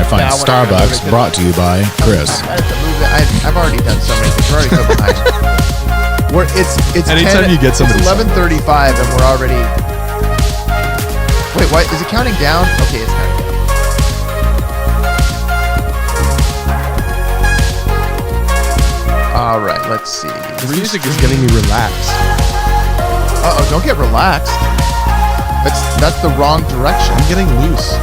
find Starbucks, brought to you by Chris. I have to move it. I've already done so many things. We're already so behind. It's Anytime you get somebody. It's 11:35 and we're already. Wait, what? Is it counting down? Okay, it's counting down. All right, let's see. The music is getting me relaxed. Uh-oh, don't get relaxed. That's the wrong direction. I'm getting loose.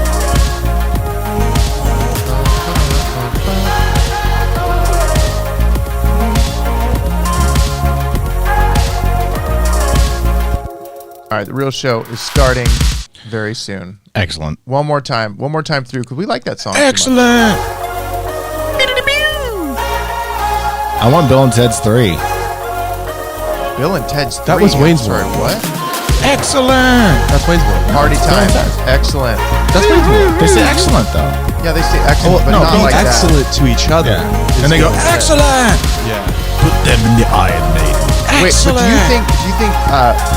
All right, the real show is starting very soon. Excellent. One more time through, because we like that song. Excellent. I want Bill and Ted's 3. Bill and Ted's 3. That was Wayne's World. What? Excellent. That's Wayne's World. Party time. Excellent. That's Wayne's World. They say excellent though. Yeah, they say excellent, but no, not be like excellent to each other. Yeah. And they go excellent. Yeah. Put them in the Iron Maiden. Wait, but do you think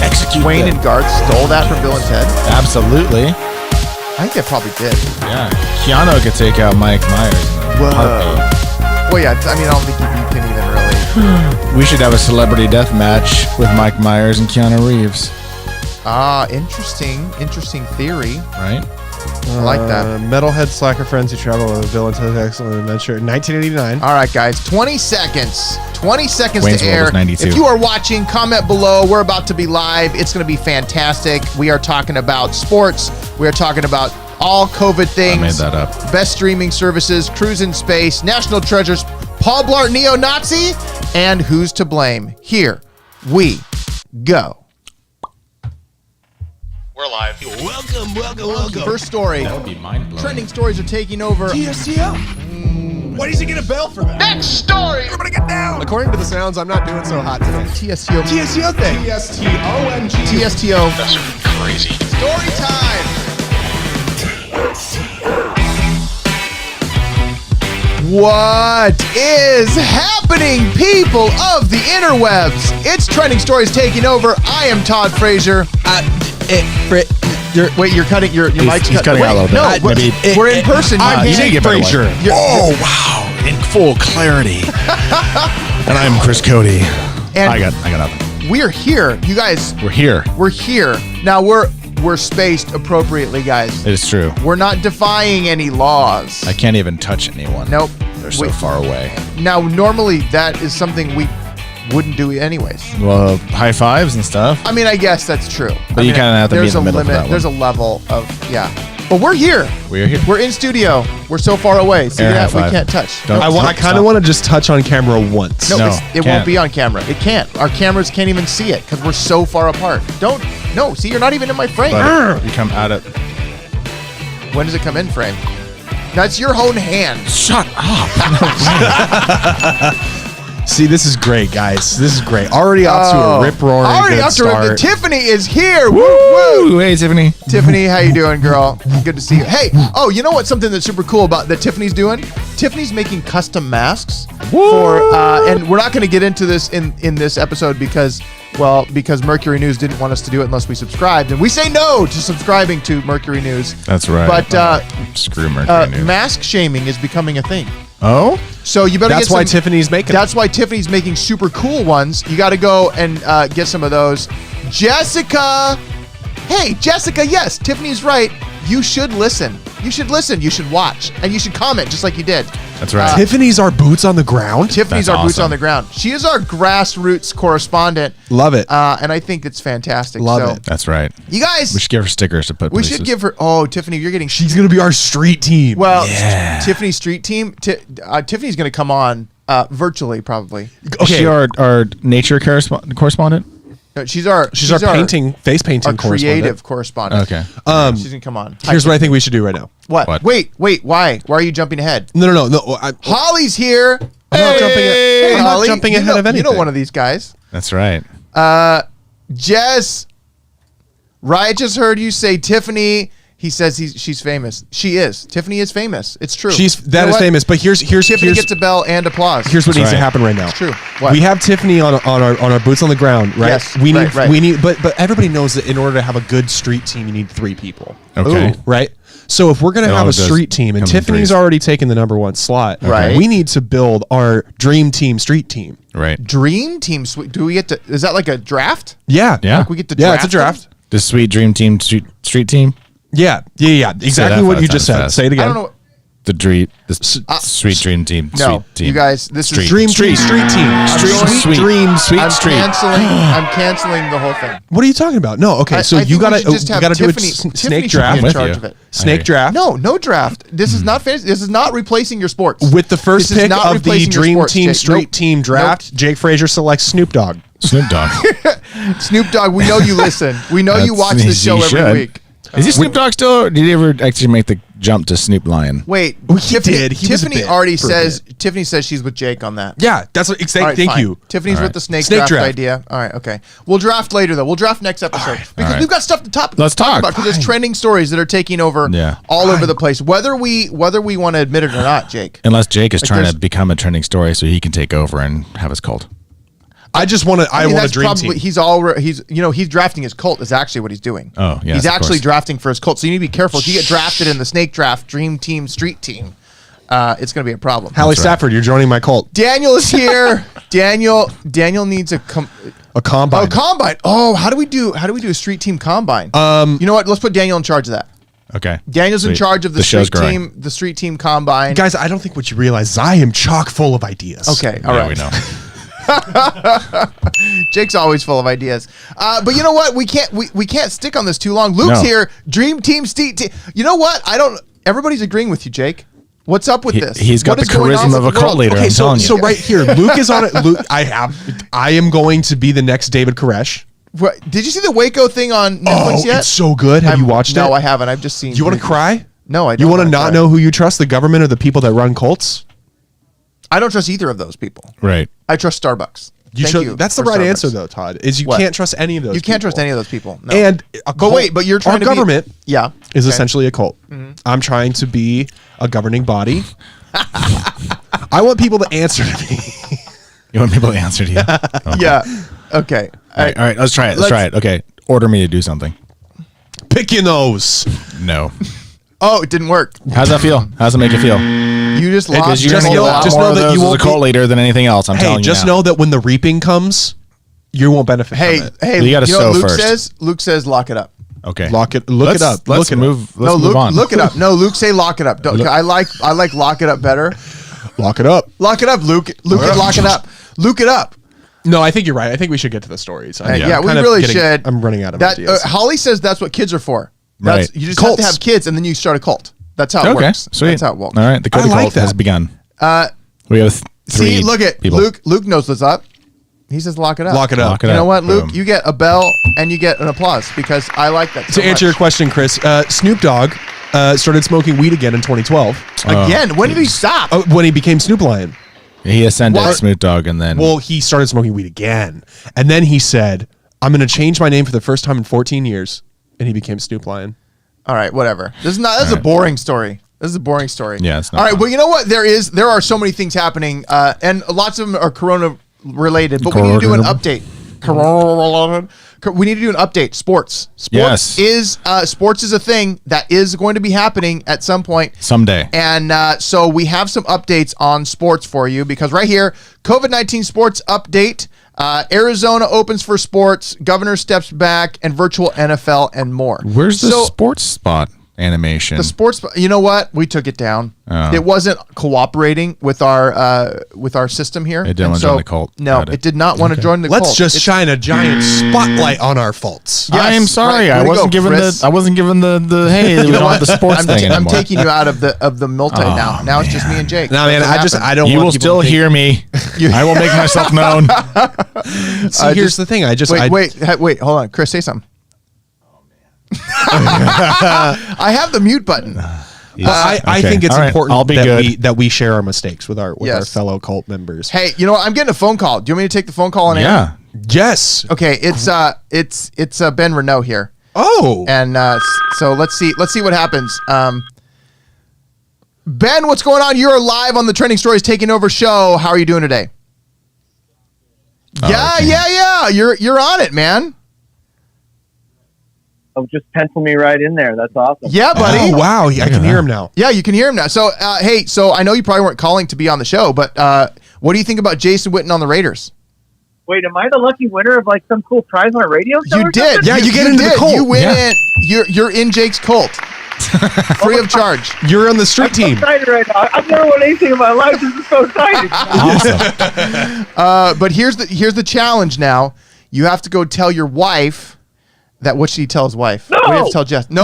Execute Wayne them. and Garth stole that from Bill and Ted? Absolutely. I think they probably did. Yeah. Keanu could take out Mike Myers. Whoa. Well, yeah. I mean, I don't think you can even really. We should have a celebrity death match with Mike Myers and Keanu Reeves. Ah, interesting theory. Right? I like that. Metalhead slacker friends who travel on a Bill and Ted's Excellent Adventure, 1989. All right, guys. 20 seconds. 20 seconds Wayne's to World air. was 92. If you are watching, comment below. We're about to be live. It's going to be fantastic. We are talking about sports. We are talking about all COVID things. I made that up. Best streaming services, cruise in space, national treasures, Paul Blart neo-Nazi, and who's to blame. Here we go. We're live. Welcome. First story. That would be mind-blowing. Trending stories are taking over. TSTO. Why does he get a bell for that? Next story. Everybody get down. According to the sounds, I'm not doing so hot today. TSTO. TSTO thing. TSTOMG. TSTO. That's crazy. Story time. What is happening, people of the interwebs? It's Trending Stories taking over. I am Todd Frazier. Wait, you're cutting your mic's he's cutting out a little bit. No, Maybe we're in person. you need to get better Frazier. light. Oh wow! In full clarity. And I'm Chris Cody. And I got nothing. we're here, you guys. We're here. We're here now. We're spaced appropriately, guys. It is true. We're not defying any laws. I can't even touch anyone. Nope. They're so far away. Now, normally that is something we wouldn't do anyways. Well, high fives and stuff. I mean, I guess that's true. But you kinda have to be there's in the middle a for limit. that one. There's a level of But we're here. We are here. We're in studio. We're so far away. So Air that high we five. can't touch. Don't- I kind of want to just touch on camera once. No, No, it won't can't. be on camera. It can't. Our cameras can't even see it because we're so far apart. No, see, you're not even in my frame. But you come out of. When does it come in frame? That's your own hand. Shut up. See, this is great, guys. This is great. Already off to a rip-roaring Already good off to a start. Tiffany is here. Woo, woo. Woo! Hey, Tiffany. Tiffany, how you doing, girl? Good to see you. Hey, you know what's something that's super cool about that Tiffany's doing? Tiffany's making custom masks for, and we're not going to get into this in this episode because Mercury News didn't want us to do it unless we subscribed, and we say no to subscribing to Mercury News. That's right. But screw Mercury News. mask shaming is becoming a thing. Oh? So you better That's get some, why Tiffany's making That's why Tiffany's making super cool ones. You got to go and get some of those. Jessica. Hey, Jessica, yes, Tiffany's right. You should listen. You should listen. You should watch. And you should comment just like you did. That's right. Tiffany's our boots on the ground. Tiffany's That's our boots awesome. on the ground. She is our grassroots correspondent. Love it. And I think it's fantastic. Love it. That's right. You guys. We should give her stickers to put We places. should give her. Oh, Tiffany, you're getting. She's going to be our street team. Well, Yeah. Tiffany's street team. Tiffany's going to come on virtually, probably. Is she our nature correspondent? No, she's our She's our painting, face painting our creative correspondent. correspondent. She's gonna come on. Here's what I think we should do right now. What? Wait. Why? Why are you jumping ahead? No. Holly's here. I'm not jumping Hey, I'm not Holly. jumping You ahead know- of anything. You know one of these guys. That's right. Jess. Riot just heard you say Tiffany He says she's famous. She is. Tiffany is famous. It's true. That You know is what? famous. But here's Tiffany gets a bell and applause. Here's what needs to happen right now. It's true. What? We have Tiffany on our boots on the ground, right? Yes, we need right. we need, but everybody knows that in order to have a good street team, you need 3 people. Okay. Ooh. Right. So if we're gonna have a does street team, and come in Tiffany's threes. already taken the number 1 slot, Right. we need to build our dream team street team. Right. Dream team. Do we get to? Is that like a draft? Yeah. Yeah. Like we get to Yeah, it's a draft draft. The sweet dream team street team. Yeah. Exactly that what 5 you just said. times Say it I again. don't know. The sweet dream team. No, Sweet team. you guys. This Street. is Dream Street. team, street team, Street. sweet dream, sweet I'm street. canceling the whole thing. What are you talking about? No, okay. So I you think we gotta should just have do a Tiffany snake should draft. be in with charge you. of it. Snake I draft. No draft. This is not fantasy. This is not replacing your sports. With the first This is pick not of the replacing your Dream sports, Team Jake. Street Nope. Team draft, Jake Frazier selects Snoop Dogg. Snoop Dogg. Snoop Dogg, we know you listen. We know you watch this show He every should. week. Is he Snoop Dogg still? Or did he ever actually make the jump to Snoop Lion? Wait, He did. He was a Tiffany bit already for a says. bit. Tiffany says she's with Jake on that. Yeah, that's what. All right, Thank fine. you. Tiffany's All with right. the snake Snake draft, draft. idea. All right, okay. We'll draft later though. We'll draft next episode because All right. we've got stuff to Let's talk. about because there's trending stories that are taking over all over the place. Whether we want to admit it or not, Jake. Unless Jake is trying there's- to become a trending story so he can take over and have his cult. I just want to. I mean, want a that's dream probably, team. he's drafting his cult is actually what he's doing. Oh, yes, he's of actually course. drafting for his cult. So you need to be careful. If you get drafted in the snake draft, dream team, street team, it's going to be a problem. Hallie That's right. Stafford, you're joining my cult. Daniel is here. Daniel needs a Combine. combine. Oh, how do we do a street team combine? You know what? Let's put Daniel in charge of that. Okay. Daniel's in Sweet. charge of the show's street growing. team, the street team combine. Guys, I don't think what you realize is I am chock full of ideas. Okay, all Yeah, right. we know. Jake's always full of ideas. But you know what? We can't stick on this too long. Luke's No. here. Dream team, street team. You know what? Everybody's agreeing with you, Jake. What's up with this? He's got What the is going on charisma with of the a cult world? leader. Okay, I'm so telling you. right here, Luke is on it. Luke, I am going to be the next David Koresh. What, did you see the Waco thing on Netflix yet? It's so good. Have you watched it? No, I haven't. I've just seen. You want to previews. cry? No, I don't. You want to wanna not cry. know who you trust, the government or the people that run cults? I don't trust either of those people. Right. I trust Starbucks. Thank you That's the for right Starbucks. answer, though, Todd. Is you What? can't trust any of those. You can't trust people. any of those people. No. And but you're trying our to government Be, yeah, is okay. essentially a cult. I'm trying to be a governing body. I want people to answer to me. You want people to answer to you? Okay. Yeah. Okay. All right. Let's try it. Let's try it. Okay. Order me to do something. Pick your nose. No. Oh, it didn't work. How's that feel? How's it make you feel? You just lost. Because you're your going to whole get a lot just more know of that those you as a won't cult be- leader than anything else. I'm Hey, telling you just now. know that when the reaping comes, you won't benefit Hey, from it. hey. You gotta know what sow Luke first. says? Luke says, lock it up. Okay. Look it up. Let's Look it up. move. Let's No, move Luke, on. look it up. No, Luke, say lock it up. Don't, I like lock it up better. Lock it up. Lock it up, Luke. Luke, lock it up. Luke it up. No, I think you're right. I think we should get to the stories. Yeah, we kind of really getting- should. I'm running out of that. ideas. Holly says that's what kids are for. That's, Right. You just have Cults. to have kids, and then you start a cult. That's how it Okay. works. Sweet. That's how it works. All right. The Cody I like cult has that. begun. Uh, We have three see, look at people. Luke. Luke knows what's up. He says lock it up. Lock it up. Lock it You know up. what, Luke? Boom. You get a bell and you get an applause because I like that. So To answer your question, Chris, Snoop Dogg started smoking weed again in 2012 again, when did he stop? when he became Snoop Lion. He ascended What? Snoop Dogg and then. Well, he started smoking weed again. And then he said, I'm going to change my name for the first time in 14 years. And he became Snoop Lion. All right, whatever. This is not. This is a right. boring story. This is a boring story. Yeah, it's not All right. fun. Well, you know what? There are so many things happening, and lots of them are Corona related. But we need to do an Corona. update. Corona. We need to do an update. Sports. Yes. Sports is a thing that is going to be happening at some point. someday. And so we have some updates on sports for you because right here, COVID-19 sports update. Arizona opens for sports, governor steps back, and virtual NFL and more. Where's the So- sports spot animation? The sports, you know what? We took it down. Oh. It wasn't cooperating with our system here. It didn't And want to join the cult. No, Got it did not want to join the cult. Let's just shine a giant spotlight on our faults. Yes, I am sorry. right. Way I to wasn't go, given Chris. I wasn't given the hey. We You know don't have what? the sports thing I'm anymore. taking you out of the multi now. Now it's just me and Jake. No, man, That's what I happened. don't You want will people still to think- hear me. I will make myself known. See, here's the thing. Wait, hold on. Chris, say something. I have the mute button. But I Okay. think it's All right. important I'll be that good. we share our mistakes with our Yes. fellow cult members. Hey, you know what? I'm getting a phone call. Do you want me to take the phone call on air? Yeah. Yes. Okay, it's Ben Renault here. Oh. And so let's see what happens. Ben, what's going on? You're live on the Trending Stories Taking Over show. How are you doing today? Yeah. You're on it, man. Oh, just pencil me right in there. That's awesome. Yeah, buddy. Oh, wow. I can hear him now. Yeah, you can hear him now. So, hey, I know you probably weren't calling to be on the show, but what do you think about Jason Witten on the Raiders? Wait, am I the lucky winner of like some cool prize on a radio show? You did. Yeah, you get into the cult. You win it. You're in Jake's cult. Free of charge. You're on the street I'm so team. excited right now. I've never won anything in my life. This is so exciting. But here's the challenge now. You have to go tell your wife that. What should he tell his wife? No. What do you have to tell Jess? No.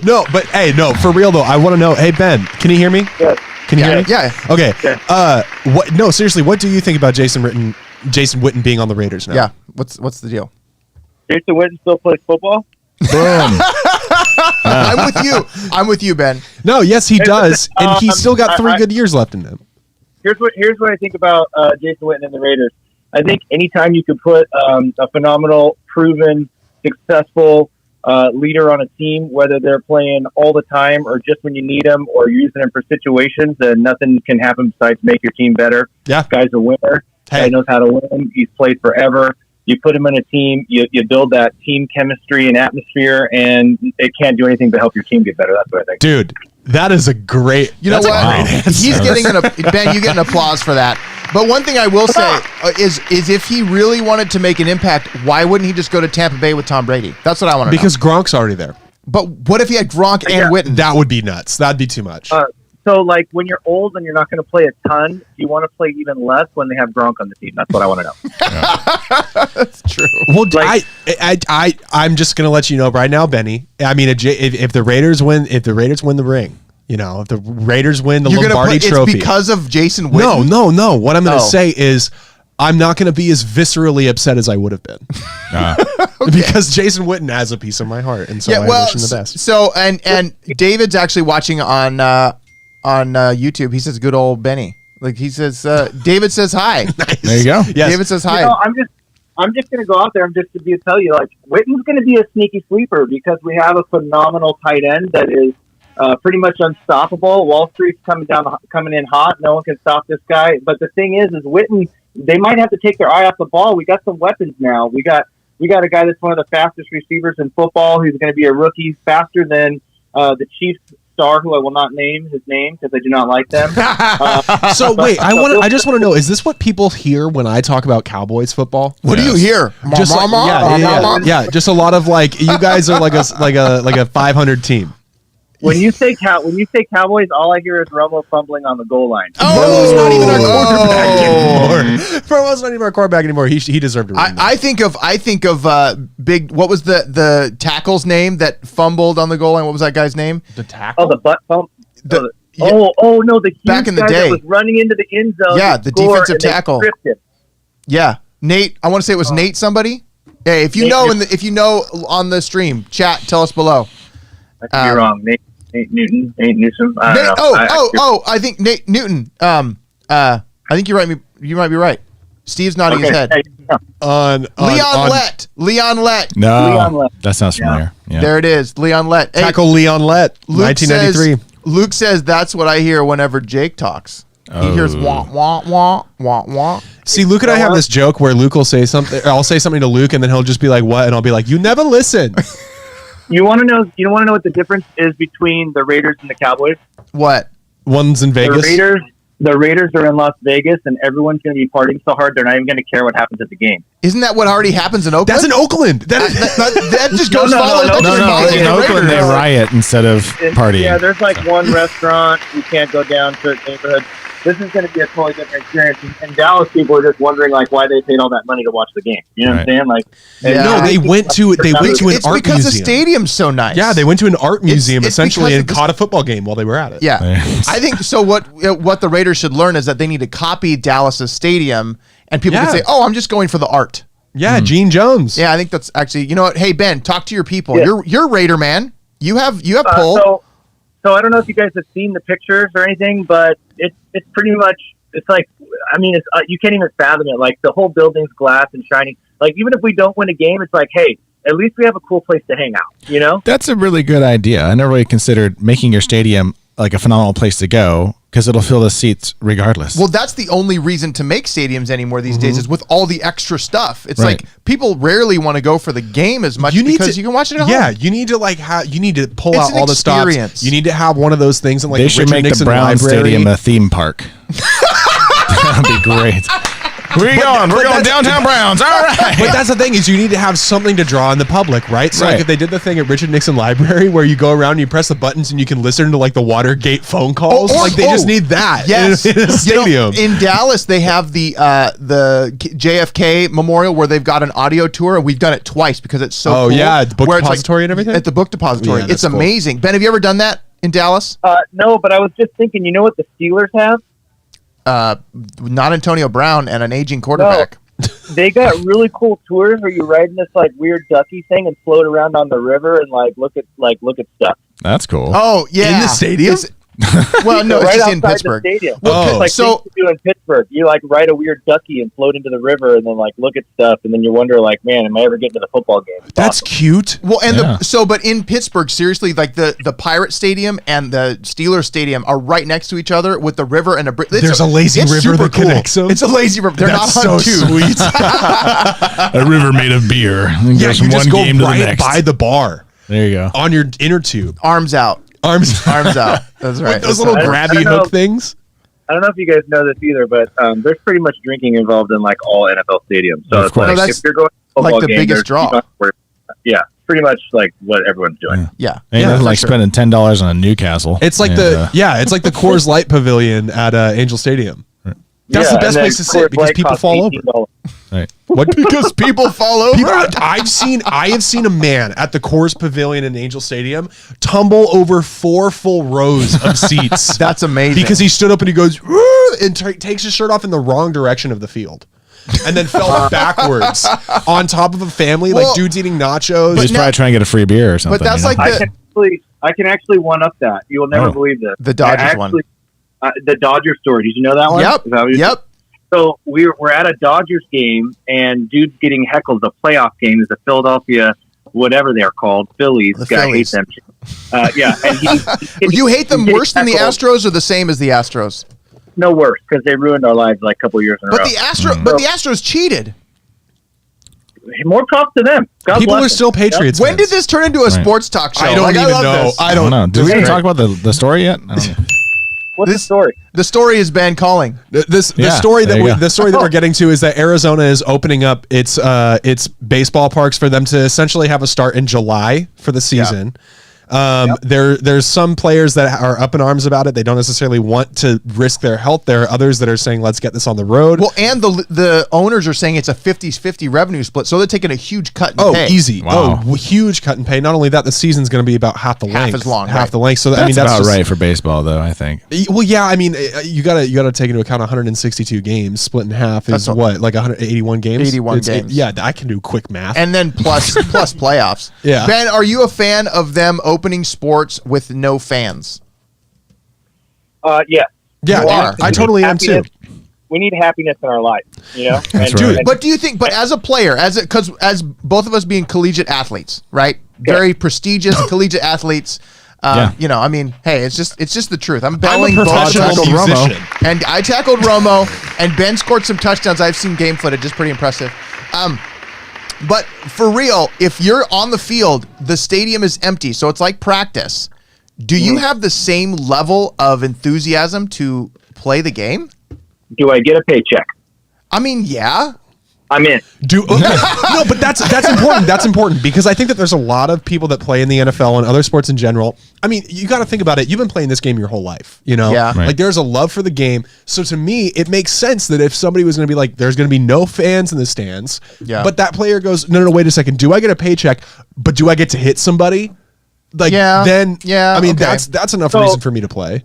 No, but hey, no, for real though. I want to know. Hey, Ben, can you hear me? Yes. Can you hear me? Yeah. Okay. Yeah. What? No, seriously. What do you think about Jason Witten being on the Raiders now? Yeah. What's the deal? Jason Witten still plays football? Boom. I'm with you, Ben. No. Yes, he does, and he's still got 3 I- good years left in him. Here's what I think about Jason Witten and the Raiders. I think anytime you could put a phenomenal, proven, successful leader on a team, whether they're playing all the time or just when you need them or you're using them for situations, then nothing can happen besides make your team better. Yeah. This guy's a winner. Hey. Guy knows how to win. He's played forever. You put him in a team, you build that team chemistry and atmosphere, and it can't do anything but help your team get better. That's what I think. Dude, that is a great. You know that's a what? great answer. He's getting Ben. You get an applause for that. But one thing I will say is if he really wanted to make an impact, why wouldn't he just go to Tampa Bay with Tom Brady? That's what I want to know. Because Gronk's already there. But what if he had Gronk and Yeah. Witten? That would be nuts. That'd be too much. So, like, when you're old and you're not going to play a ton, you want to play even less when they have Gronk on the team. That's what I want to know. That's true. Well, like- I'm just gonna let you know right now, Benny. I mean, if the Raiders win, if the ring, if the Raiders win the You're gonna Lombardi put Trophy, it's because of Jason Witten. no. What I'm gonna Oh. say is, I'm not gonna be as viscerally upset as I would have been because Jason Witten has a piece of my heart, and so I wish him the best. So and David's actually watching on YouTube. He says, "Good old Benny." Like he says, David says hi. Nice. There you go. Yes. David says hi. You know, I'm just going to go out there and just to tell you, like, Witten's going to be a sneaky sleeper because we have a phenomenal tight end that is pretty much unstoppable. Wall Street's coming in hot. No one can stop this guy. But the thing is Witten, they might have to take their eye off the ball. We got some weapons now. We got a guy that's one of the fastest receivers in football who's going to be a rookie, faster than the Chiefs star, who I will not name his name because I do not like them. So wait, I just want to know: is this what people hear when I talk about Cowboys football? What do you hear? Just like, yeah, just a lot of like, you guys are like a 500 team. When you say Cowboys, all I hear is Romo fumbling on the goal line. Burrow's not even our quarterback anymore. Burrow's not even our quarterback anymore. He deserved a ring. I think of big. What was the tackle's name that fumbled on the goal line? What was that guy's name? the tackle. Oh, the butt bump. The- No, the huge Back in the guy day. that was running into the end zone. Yeah, to the score, defensive and they tackle. stripped him. Yeah, Nate. I want to say it was Nate somebody. Hey, if you Nate- know if you know on the stream, chat, tell us below. I could be wrong. Nate Newton. Nate Newsom. I Nate, don't know. I think Nate Newton. I think you're right. You might be right. Steve's nodding his head. Hey, yeah. on Leon Lett. Leon Lett. No, Leon Lett. that sounds familiar. Yeah. There it is. Leon Lett. Hey, tackle Leon Lett, Luke 1993. Luke says that's what I hear whenever Jake talks. He hears wah wah wah wah wah. See, Luke and I have this joke where Luke will say something. I'll say something to Luke, and then he'll just be like, "What?" And I'll be like, "You never listen." You want to know? You want to know what the difference is between the Raiders and the Cowboys? What? One's in Vegas. The Raiders are in Las Vegas, and everyone's going to be partying so hard they're not even going to care what happens at the game. Isn't that what already happens in Oakland? That's in Oakland. That just No, goes no, follow. no, no, In Oakland, they Raiders. riot instead of partying. Yeah, there's like one restaurant you can't go down certain neighborhoods. This is going to be a totally different experience. And Dallas people are just wondering like why they paid all that money to watch the game. You know what I'm saying? Like, Yeah. No, they went to an It's art because the museum. stadium's so nice. Yeah, they went to an art museum it's essentially because and of caught a football game while they were at it. Yeah, Yeah. I think so. What the Raiders should learn is that they need to copy Dallas's stadium, and people can Yeah. say, "Oh, I'm just going for the art." Yeah, Gene Jones. Yeah, I think that's actually. You know what? Hey Ben, talk to your people. Yeah. You're Raider man. You have pull. So I don't know if you guys have seen the pictures or anything, but it's pretty much, it's like, I mean, it's you can't even fathom it. Like the whole building's glass and shiny. Like, even if we don't win a game, it's like, hey, at least we have a cool place to hang out, you know? That's a really good idea. I never really considered making your stadium like a phenomenal place to go because it'll fill the seats regardless. Well, that's the only reason to make stadiums anymore these days is with all the extra stuff. It's like people rarely want to go for the game as much because you can watch it at home. Yeah, you need to you need to pull out all the stops. You need to have one of those things in like they should make the Brown Stadium a theme park. That'd be great. Where are you going? We're going downtown Browns. All right. But that's the thing is you need to have something to draw in the public, right? So like if they did the thing at Richard Nixon Library where you go around and you press the buttons and you can listen to like the Watergate phone calls, they just need that in a stadium. In Dallas, they have the JFK Memorial where they've got an audio tour, and we've done it twice because it's so cool. Oh, yeah, the book depository and everything? At the book depository. Yeah, it's amazing. Ben, have you ever done that in Dallas? No, but I was just thinking, you know what the Steelers have? Not Antonio Brown and an aging quarterback. No, they got really cool tours where you ride in this like weird ducky thing and float around on the river and look at stuff. That's cool. Oh yeah, in the stadium. Well, no, right it's just outside in Pittsburgh. The stadium. Well, like so you do in Pittsburgh, you like ride a weird ducky and float into the river and then like look at stuff and then you wonder like, man, am I ever getting to the football game? It's That's awesome. cute. Well, and but in Pittsburgh, seriously, like the Pirate Stadium and the Steelers Stadium are right next to each other with the river and a bridge. There's a lazy river that connects them. It's a lazy river. They're That's not so on two. sweet. A river made of beer. Yeah, you just go game to the right next. by the bar. There you go. On your inner tube. Arms out. Arms out. That's right. With those little grabby hook things. I don't know if you guys know this either, but there's pretty much drinking involved in like all NFL stadiums. So it's like if you're going to a football like the game, biggest draw. Yeah, pretty much like what everyone's doing. Yeah. Ain't nothing like spending $10 on a Newcastle. It's like it's like the Coors Light Pavilion at Angel Stadium. That's the best place to sit because people fall over. Right. What? Because people fall over. I have seen a man at the Coors Pavilion in Angel Stadium tumble over 4 full rows of seats. That's amazing. Because he stood up and he goes and takes his shirt off in the wrong direction of the field. And then fell backwards on top of a family, like dudes eating nachos. He's probably trying to get a free beer or something. But that's like I can actually one up that. You will never believe this. The Dodgers one. The Dodgers story. Did you know that one? Yep. So we're at a Dodgers game, and dude's getting heckled. The playoff game is the Philadelphia, whatever they're called, Phillies. I hate them. Yeah. And you hate them worse than the Astros, or the same as the Astros? No, worse, because they ruined our lives like a couple years in a row. But the Astros cheated. More props to them. God People bless are still Patriots. When did this turn into a sports talk show? I don't even know. This. I don't know. Did we even talk about the story yet? I don't know. What's the story? The story is Ben calling. The story that we're getting to is that Arizona is opening up its baseball parks for them to essentially have a start in July for the season. There's some players that are up in arms about it. They don't necessarily want to risk their health. There are others that are saying, let's get this on the road. Well, and the owners are saying it's a 50-50 revenue split, so they're taking a huge cut in pay. Easy. Wow. Huge cut in pay. Not only that, the season's going to be about half the length. As long. Half the length. So that's about right for baseball, though, I think. Well, yeah, I mean, you gotta take into account 162 games split in half is like 181 games? 81 games. Yeah, I can do quick math. And then plus playoffs. Yeah. Ben, are you a fan of them opening sports with no fans? Yeah. Yeah, I totally am too. We need happiness in our life, you know? But do you think, as a player, because as both of us being collegiate athletes, right? Very prestigious collegiate athletes. You know, I mean, hey, it's just the truth. I'm battling both. Romo, and I tackled Romo, and Ben scored some touchdowns. I've seen game footage; it's pretty impressive. But for real, if you're on the field, the stadium is empty, so it's like practice. Do you have the same level of enthusiasm to play the game? Do I get a paycheck? I mean, yeah. I'm in. No, but that's important. That's important because I think that there's a lot of people that play in the NFL and other sports in general. I mean, you got to think about it. You've been playing this game your whole life, you know? Yeah. Like there's a love for the game. So to me, it makes sense that if somebody was going to be like, there's going to be no fans in the stands, but that player goes, no, wait a second. Do I get a paycheck? But do I get to hit somebody? Like then, I mean, that's enough reason for me to play.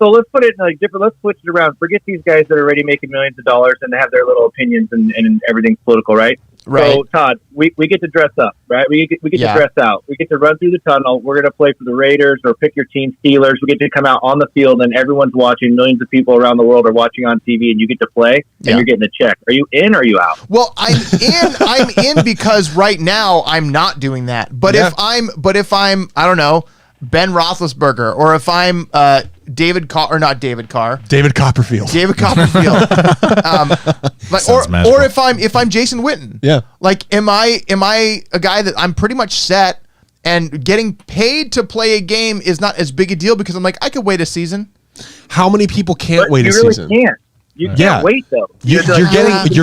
So let's put it in like different. Let's switch it around. Forget these guys that are already making millions of dollars and they have their little opinions and everything's political, right? Right. So Todd, we get to dress up, right? We get to dress out. We get to run through the tunnel. We're going to play for the Raiders or pick your team, Steelers. We get to come out on the field and everyone's watching. Millions of people around the world are watching on TV, and you get to play and you're getting a check. Are you in or are you out? Well, I'm in. I'm in because right now I'm not doing that. But if I'm I don't know, Ben Roethlisberger, or if I'm David Copperfield. Or if I'm Jason Witten. Yeah. Like, am I a guy that I'm pretty much set, and getting paid to play a game is not as big a deal because I'm like, I could wait a season. How many people can't wait a season? You can't wait though. You're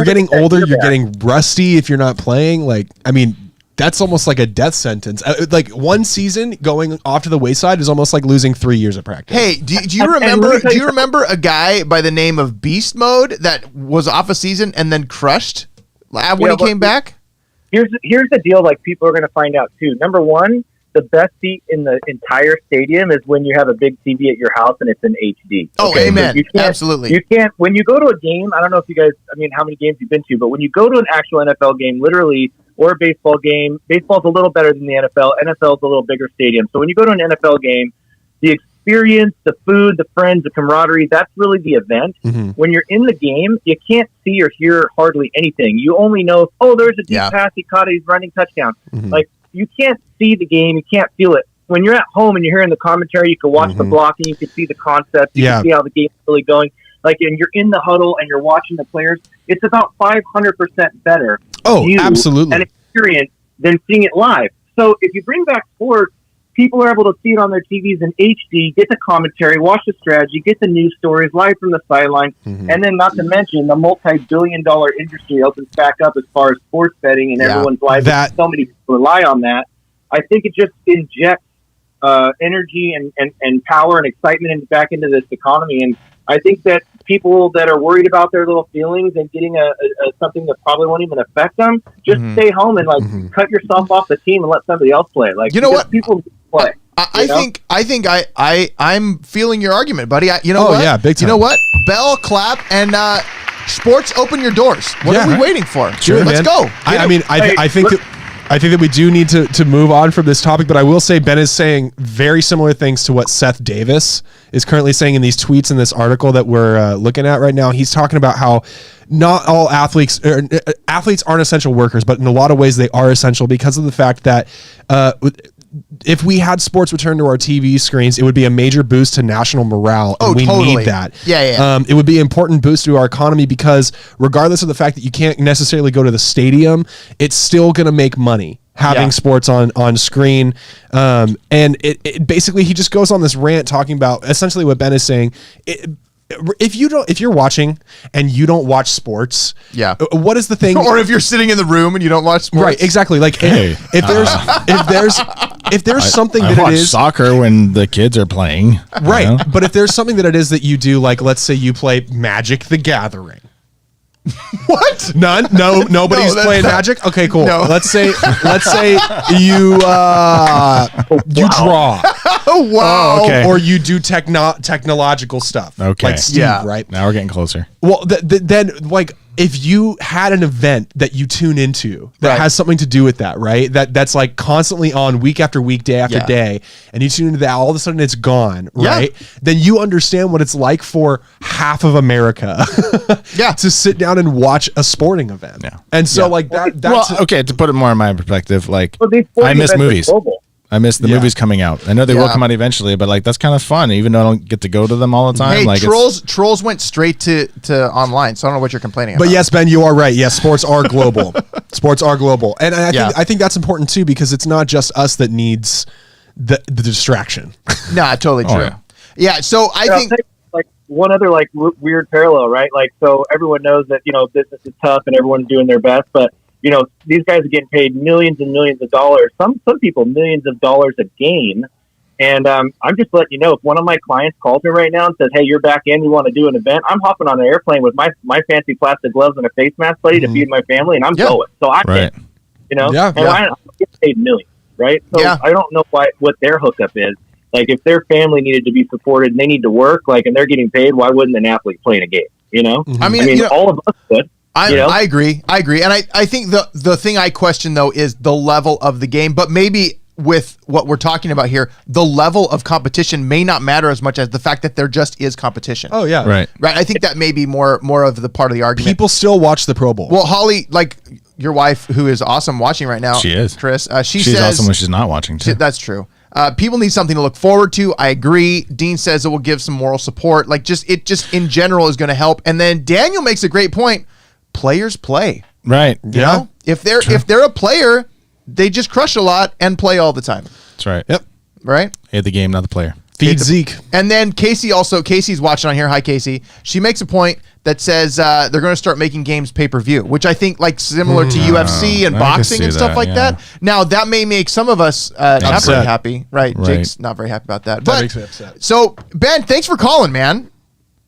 getting older. You're getting rusty if you're not playing. Like, I mean, that's almost like a death sentence. Like, one season going off to the wayside is almost like losing 3 years of practice. Hey, do you remember? Do you remember a guy by the name of Beast Mode that was off a season and then crushed when he came back? Here's the deal. Like, people are going to find out too. Number one, the best seat in the entire stadium is when you have a big TV at your house and it's in HD. Oh, okay? Amen. Absolutely. You can't, when you go to a game, I don't know if you guys, how many games you've been to, but when you go to an actual NFL game, literally, or a baseball game, baseball's a little better than the NFL. NFL's a little bigger stadium. So when you go to an NFL game, the experience, the food, the friends, the camaraderie, that's really the event. Mm-hmm. When you're in the game, you can't see or hear hardly anything. You only know, there's a deep pass, he caught it, he's running touchdown. Mm-hmm. Like, you can't see the game, you can't feel it. When you're at home and you're hearing the commentary, you can watch the blocking, you can see the concept, you can see how the game's really going. Like, and you're in the huddle and you're watching the players, it's about 500% better. Oh, absolutely. An experience than seeing it live. So if you bring back sports, people are able to see it on their TVs in HD, get the commentary, watch the strategy, get the news stories live from the sideline, and then not to mention the multi-billion-dollar industry opens back up as far as sports betting and everyone's lives. So many people rely on that. I think it just injects energy and power and excitement back into this economy. And I think that people that are worried about their little feelings and getting a something that probably won't even affect them, just stay home and cut yourself off the team and let somebody else play. Like, you know what? People play. I think I'm feeling your argument, buddy. You know what? Yeah, big time. You know what? Bell, clap, and sports, open your doors. What are we waiting for? Sure, let's go. I think that we do need to move on from this topic, but I will say Ben is saying very similar things to what Seth Davis is currently saying in these tweets in this article that we're looking at right now. He's talking about how not all athletes aren't essential workers, but in a lot of ways they are essential because of the fact that if we had sports return to our TV screens, it would be a major boost to national morale. And we need that. Yeah. It would be an important boost to our economy because regardless of the fact that you can't necessarily go to the stadium, it's still going to make money having sports on screen. And it basically, he just goes on this rant talking about essentially what Ben is saying. If you're watching and you don't watch sports, what is the thing? Or if you're sitting in the room and you don't watch sports, right? Exactly. Like, if there's something that watch it is soccer when the kids are playing, right? You know? But if there's something that it is that you do, like let's say you play Magic the Gathering. What? None? No, nobody's playing Magic? Okay, cool. No. Let's say you draw. Oh, wow. Okay. Or you do technological stuff. Okay. Like Steve, right? Now we're getting closer. Well, then like if you had an event that you tune into that has something to do with that, right? That's like constantly on week after week, day after day, and you tune into that, all of a sudden it's gone, right? Then you understand what it's like for half of America to sit down and watch a sporting event. Yeah. And so like that's okay, to put it more in my perspective, like I miss movies. I miss the movies coming out. I know they will come out eventually, but like that's kind of fun, even though I don't get to go to them all the time. Hey, like Trolls went straight to online, so I don't know what you're complaining about. But yes, Ben, you are right. Yes, sports are global. Sports are global, and I think that's important too because it's not just us that needs the distraction. Nah, totally true. Yeah, so I think like one other like weird parallel, right? Like, so everyone knows that business is tough and everyone's doing their best, but these guys are getting paid millions and millions of dollars. Some people millions of dollars a game. And I'm just letting you know, if one of my clients calls me right now and says, "Hey, you're back in, we want to do an event," I'm hopping on an airplane with my fancy plastic gloves and a face mask buddy to feed my family, and I'm going. So I can, I get paid millions, right? So I don't know what their hookup is. Like, if their family needed to be supported and they need to work, like, and they're getting paid, why wouldn't an athlete play in a game? I mean all of us could. I agree. And I think the thing I question, though, is the level of the game. But maybe with what we're talking about here, the level of competition may not matter as much as the fact that there just is competition. Oh, yeah. Right. I think that may be more of the part of the argument. People still watch the Pro Bowl. Well, Holly, like your wife, who is awesome watching right now. She is. Chris. She's says, awesome when she's not watching, too. That's true. People need something to look forward to. I agree. Dean says it will give some moral support. Like it just in general is going to help. And then Daniel makes a great point. Players play. Right. You know? If they're a player, they just crush a lot and play all the time. That's right. Yep. Right? Hate the game, not the player. Feed Zeke. And then Casey's watching on here. Hi, Casey. She makes a point that says they're going to start making games pay-per-view, which I think like similar to UFC and boxing and stuff like that. Now, that may make some of us not very happy. Right. Jake's not very happy about that. That makes me upset. So, Ben, thanks for calling, man.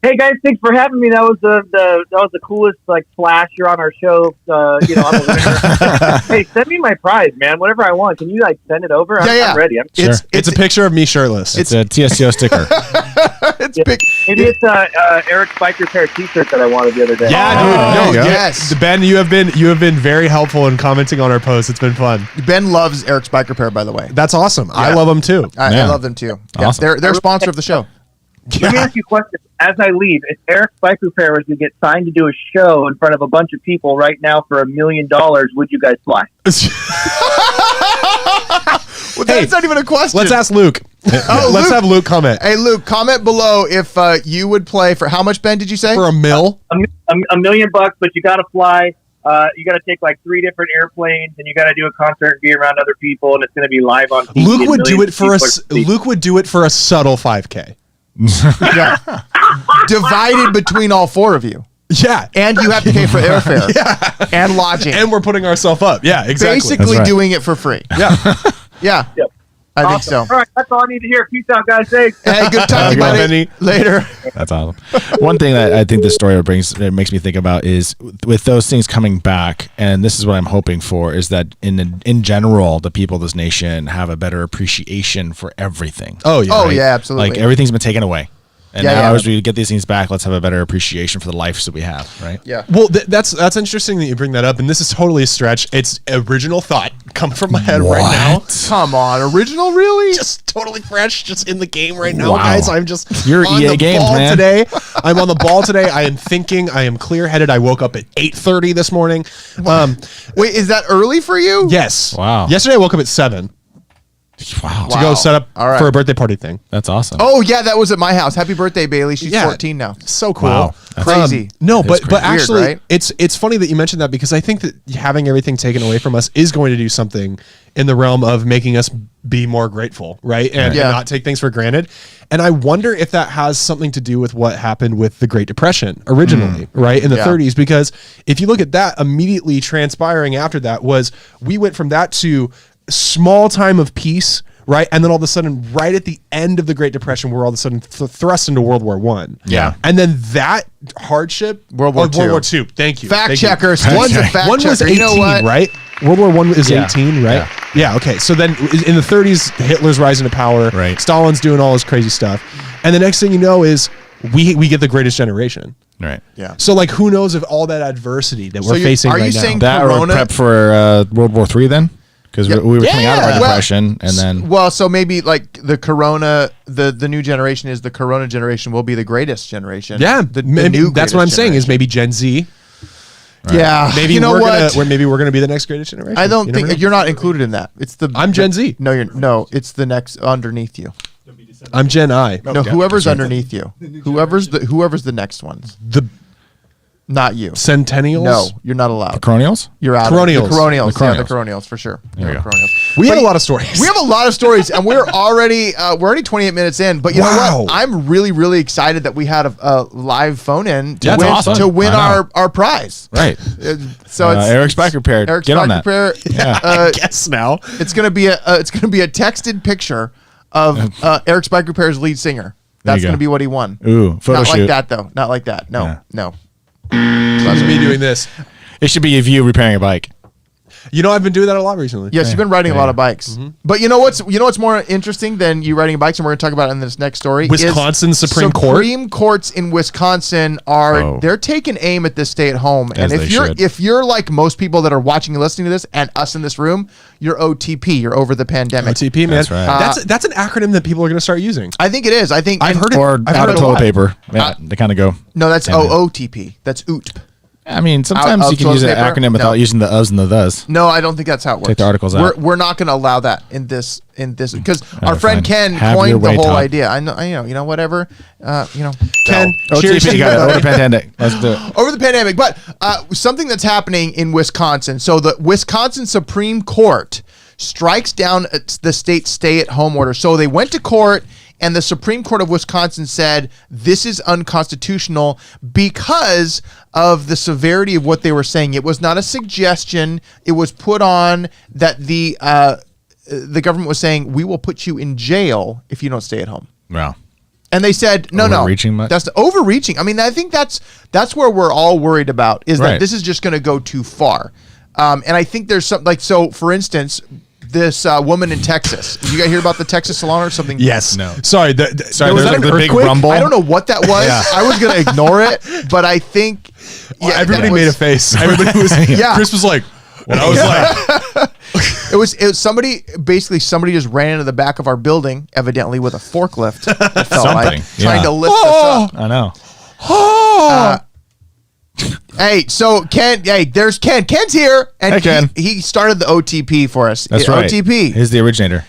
Hey guys, thanks for having me. That was the coolest like flash. You're on our show. I'm a winner. Hey, send me my prize, man. Whatever I want. Can you like send it over? I'm ready. Sure. It's a picture of me shirtless. It's a TSTO sticker. It's big. Maybe it's Eric's Bike Repair T-shirt that I wanted the other day. Yeah, dude. Yes. Ben, you have been very helpful in commenting on our posts. It's been fun. Ben loves Eric's Bike Repair, by the way. That's awesome. I love them too. I love them too. Awesome. Yeah, they're a sponsor of the show. Let me ask you a question. As I leave, if Eric's Bike Repair was to get signed to do a show in front of a bunch of people right now for $1 million, would you guys fly? Well, that's not even a question. Let's ask Luke. Let's have Luke comment. Hey, Luke, comment below if you would play for how much, Ben, did you say? For $1 million? $1 million, but you got to fly. You got to take like 3 different airplanes, and you got to do a concert and be around other people, and it's going to be live on TV. Luke would do it for a subtle 5K. Yeah. Divided between all 4 of you. Yeah. And you have to pay for airfare. And lodging. And we're putting ourselves up. Yeah, exactly. Basically doing it for free. Yeah. Yeah. Yep. I think so. All right, that's all I need to hear. Peace out, guys. Thanks. Hey, good talking, buddy. Later. That's awesome. One thing that I think this story makes me think about is with those things coming back, and this is what I'm hoping for, is that in general, the people of this nation have a better appreciation for everything. Oh, yeah. Oh, yeah, absolutely. Like everything's been taken away. And Yeah, now yeah. as we get these things back, let's have a better appreciation for the lives that we have, right? Yeah. Well, that's interesting that you bring that up, and this is totally a stretch. It's original thought come from my head right now. Come on, original, really? Just totally fresh, just in the game right now, Wow. guys. I'm just You're on EA the games, ball man. today. I'm on the ball today. I am thinking. I am clear-headed. I woke up at 8:30 this morning. Wait, is that early for you? Yes. Wow. Yesterday I woke up at 7 Wow. to go set up All right. for a birthday party thing. That's awesome. Oh, yeah, that was at my house. Happy birthday, Bailey. She's 14 now. So cool. Wow. That's crazy. No, That's but crazy. actually, Weird, right? it's funny that you mentioned that, because I think that having everything taken away from us is going to do something in the realm of making us be more grateful, right? And Yeah. not take things for granted. And I wonder if that has something to do with what happened with the Great Depression originally, right? In the Yeah. 30s, because if you look at that, immediately transpiring after that was we went from that to small time of peace, right? And then all of a sudden, right at the end of the Great Depression, we're all of a sudden thrust into World War I. Yeah. And then that hardship, World War II. World War II. Thank you. Fact Thank you. checkers. One's a fact One was checker. 18, You know what? right? World War I is Yeah. 18, right? Yeah. Okay. So then in the 30s, Hitler's rising to power. Right. Stalin's doing all this crazy stuff. And the next thing you know is we get the greatest generation. Right. Yeah. So like, who knows if all that adversity that we're facing are right you now. saying That Corona- or prep for World War III then? Because we were coming out of our Yeah. depression, and then Well, so maybe like the Corona, the new generation is the Corona generation will be the greatest generation. yeah, The maybe, new that's what I'm greatest saying is generation. maybe Gen Z. Yeah. Maybe you know what? maybe we're gonna be the next greatest generation. I don't You never think know. you're not included in that. It's the I'm Gen Z. No, it's the next underneath you. I'm Gen I. No, whoever's underneath you. Whoever's the next ones. The Not you. Centennials. No, you're not allowed. Colonials? You're out. Coronials. The Coronials. The Yeah, the Coronials. Coronials for sure. There you The go. Coronials. We But have a lot of stories. We have a lot of stories, and we're already 28 minutes in. But you know Wow. what? I'm really, really excited that we had a live phone in to That's win, awesome. to win I know. our prize. Right. So it's Eric's Bike Repair. Eric's Get on Bike that. Repair. Yeah. I guess now. It's gonna be a texted picture of Eric's Bike Repair's lead singer. There That's you gonna go. be what he won. Ooh, photo Not shoot. like that though. Not like that. No, Yeah. no. That's me doing this. It should be of you repairing a bike. You know, I've been doing that a lot recently. Yes, you've been riding a lot of bikes. But you know what's more interesting than you riding bikes, and we're going to talk about it in this next story. Wisconsin Supreme Court. Supreme Courts in Wisconsin they're taking aim at this stay at home. And if you're like most people that are watching and listening to this, and us in this room, you're OTP. You're over the pandemic. OTP, man. That's right. That's an acronym that people are going to start using. I think it is. I think I've heard it. Or out of toilet paper. Yeah, they kind of go. No, that's OOTP. That's OOTP. I mean, sometimes you can use an acronym without using the us and the thes. No, I don't think that's how it works. Take the articles out. We're not going to allow that in this because our right, friend fine. Ken Have coined your the way, whole Todd. idea. I know, whatever. Ken, Cheers. You got it. Over the pandemic. Let's do it. Over the pandemic, but something that's happening in Wisconsin. So the Wisconsin Supreme Court strikes down the state's stay-at-home order. So they went to court. And the Supreme Court of Wisconsin said this is unconstitutional because of the severity of what they were saying. It was not a suggestion. It was put on that the government was saying, we will put you in jail if you don't stay at home. Wow. And they said, no, Overreaching much? that's overreaching. I mean, I think that's where we're all worried about is that this is just going to go too far. And I think there's something like, so for instance, this woman in Texas. Did you guys hear about the Texas salon or something? Yes. No. Sorry. Sorry, was there's that like an the big earthquake? rumble. I don't know what that was. Yeah. I was going to ignore it, but I think Everybody made a face. Everybody was. Yeah. Chris was like, and I was like, it was somebody just ran into the back of our building, evidently with a forklift. It felt like, trying to lift us up. I know. Hey, so Ken, there's Ken. Ken's here, and Hey, Ken. he started the OTP for us. That's right. OTP. He's the originator.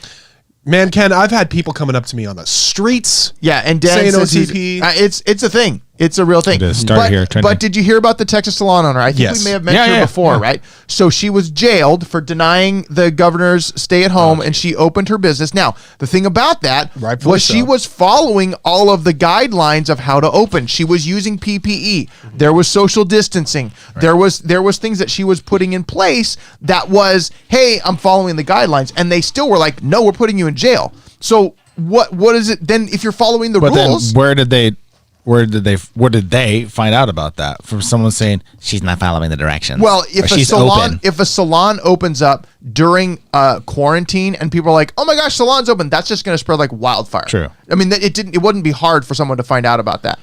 man, Ken, I've had people coming up to me on the streets. Yeah, and Dan saying says OTP. it's a thing. It's a real thing. It is. Start here, trending. But did you hear about the Texas salon owner? I think Yes. we may have mentioned her before, right? So she was jailed for denying the governor's stay at home, and she opened her business. Now, the thing about that Rightfully was she so. was following all of the guidelines of how to open. She was using PPE. There was social distancing. There was things that she was putting in place that was, hey, I'm following the guidelines, and they still were like, no, we're putting you in jail. So what is it then if you're following the rules? Then where did they find out about that? From someone saying she's not following the directions. Well, if open. a salon opens up during quarantine and people are like, "Oh my gosh, salon's open," that's just going to spread like wildfire. True. I mean, it wouldn't be hard for someone to find out about that.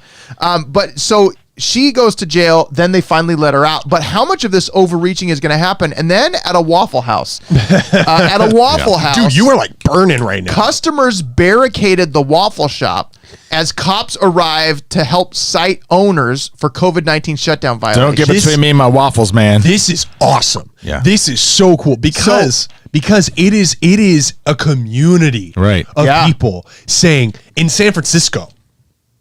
But so she goes to jail. Then they finally let her out. But how much of this overreaching is going to happen? And then at a Waffle House, House, Dude, you are like burning right now. customers barricaded the waffle shop as cops arrived to help cite owners for COVID-19 shutdown violations. Don't get between me and my waffles, man. This is awesome. Yeah. This is so cool because it is a community Right. of Yeah. people saying in San Francisco.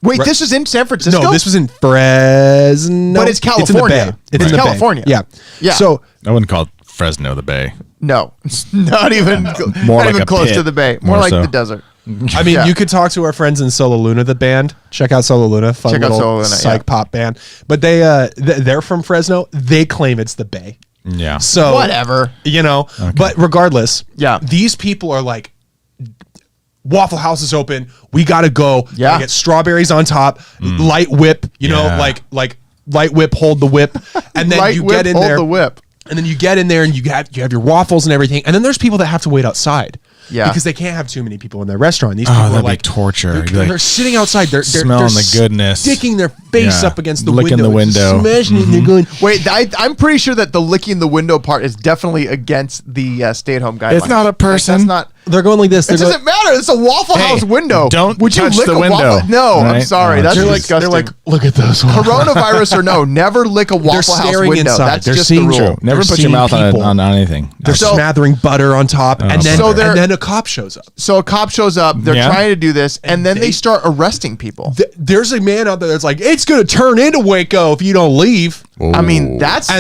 Wait, this is in San Francisco? No, this was in Fresno. But it's California. It's It's in the Bay. California. Yeah. Yeah. So I wouldn't call Fresno the Bay. No, not even More not like even a close pit. to the bay. More More like so. the desert. I mean, Yeah. you could talk to our friends in Solo Luna, the band. Check out Solo Luna, fun Check out little Solo Luna, psych yeah. pop band. But they're from Fresno. They claim it's the Bay. Yeah. So Whatever. you know. But regardless, Yeah. these people are like, Waffle House is open. We gotta go. Yeah. Gotta get strawberries on top. Light whip. You know, Yeah. like light whip. Hold the whip, and then Light you whip, get in hold there. the whip. And then you get in there and you have your waffles and everything. And then there's people that have to wait outside. Yeah. Because they can't have too many people in their restaurant. These people are that'd be like torture. They're, You'd be like, they're sitting outside. They're smelling the goodness. sticking their face Yeah. up against the Licking window. the and just window. smashing it. And they're going, Wait, I'm pretty sure that the licking the window part is definitely against the stay-at-home guidelines. It's not a person. That's not. they're going like this. It They're doesn't matter. It's a Waffle Hey, House window. don't Would you touch lick the a window. Waffle? No, I'm Right? sorry. Oh, That's they're like, disgusting. they're like, look at those. Coronavirus or no, never lick a Waffle House staring window. inside. That's They're just the seeing rule. true. Never They're put your seeing mouth people. on anything. They're So- smathering butter on top, and then So they're- and then a cop shows up. So a cop shows up. They're Yeah. trying to do this, and then they they- start arresting people. There's a man out there that's like, it's going to turn into Waco if you don't leave. I mean, that's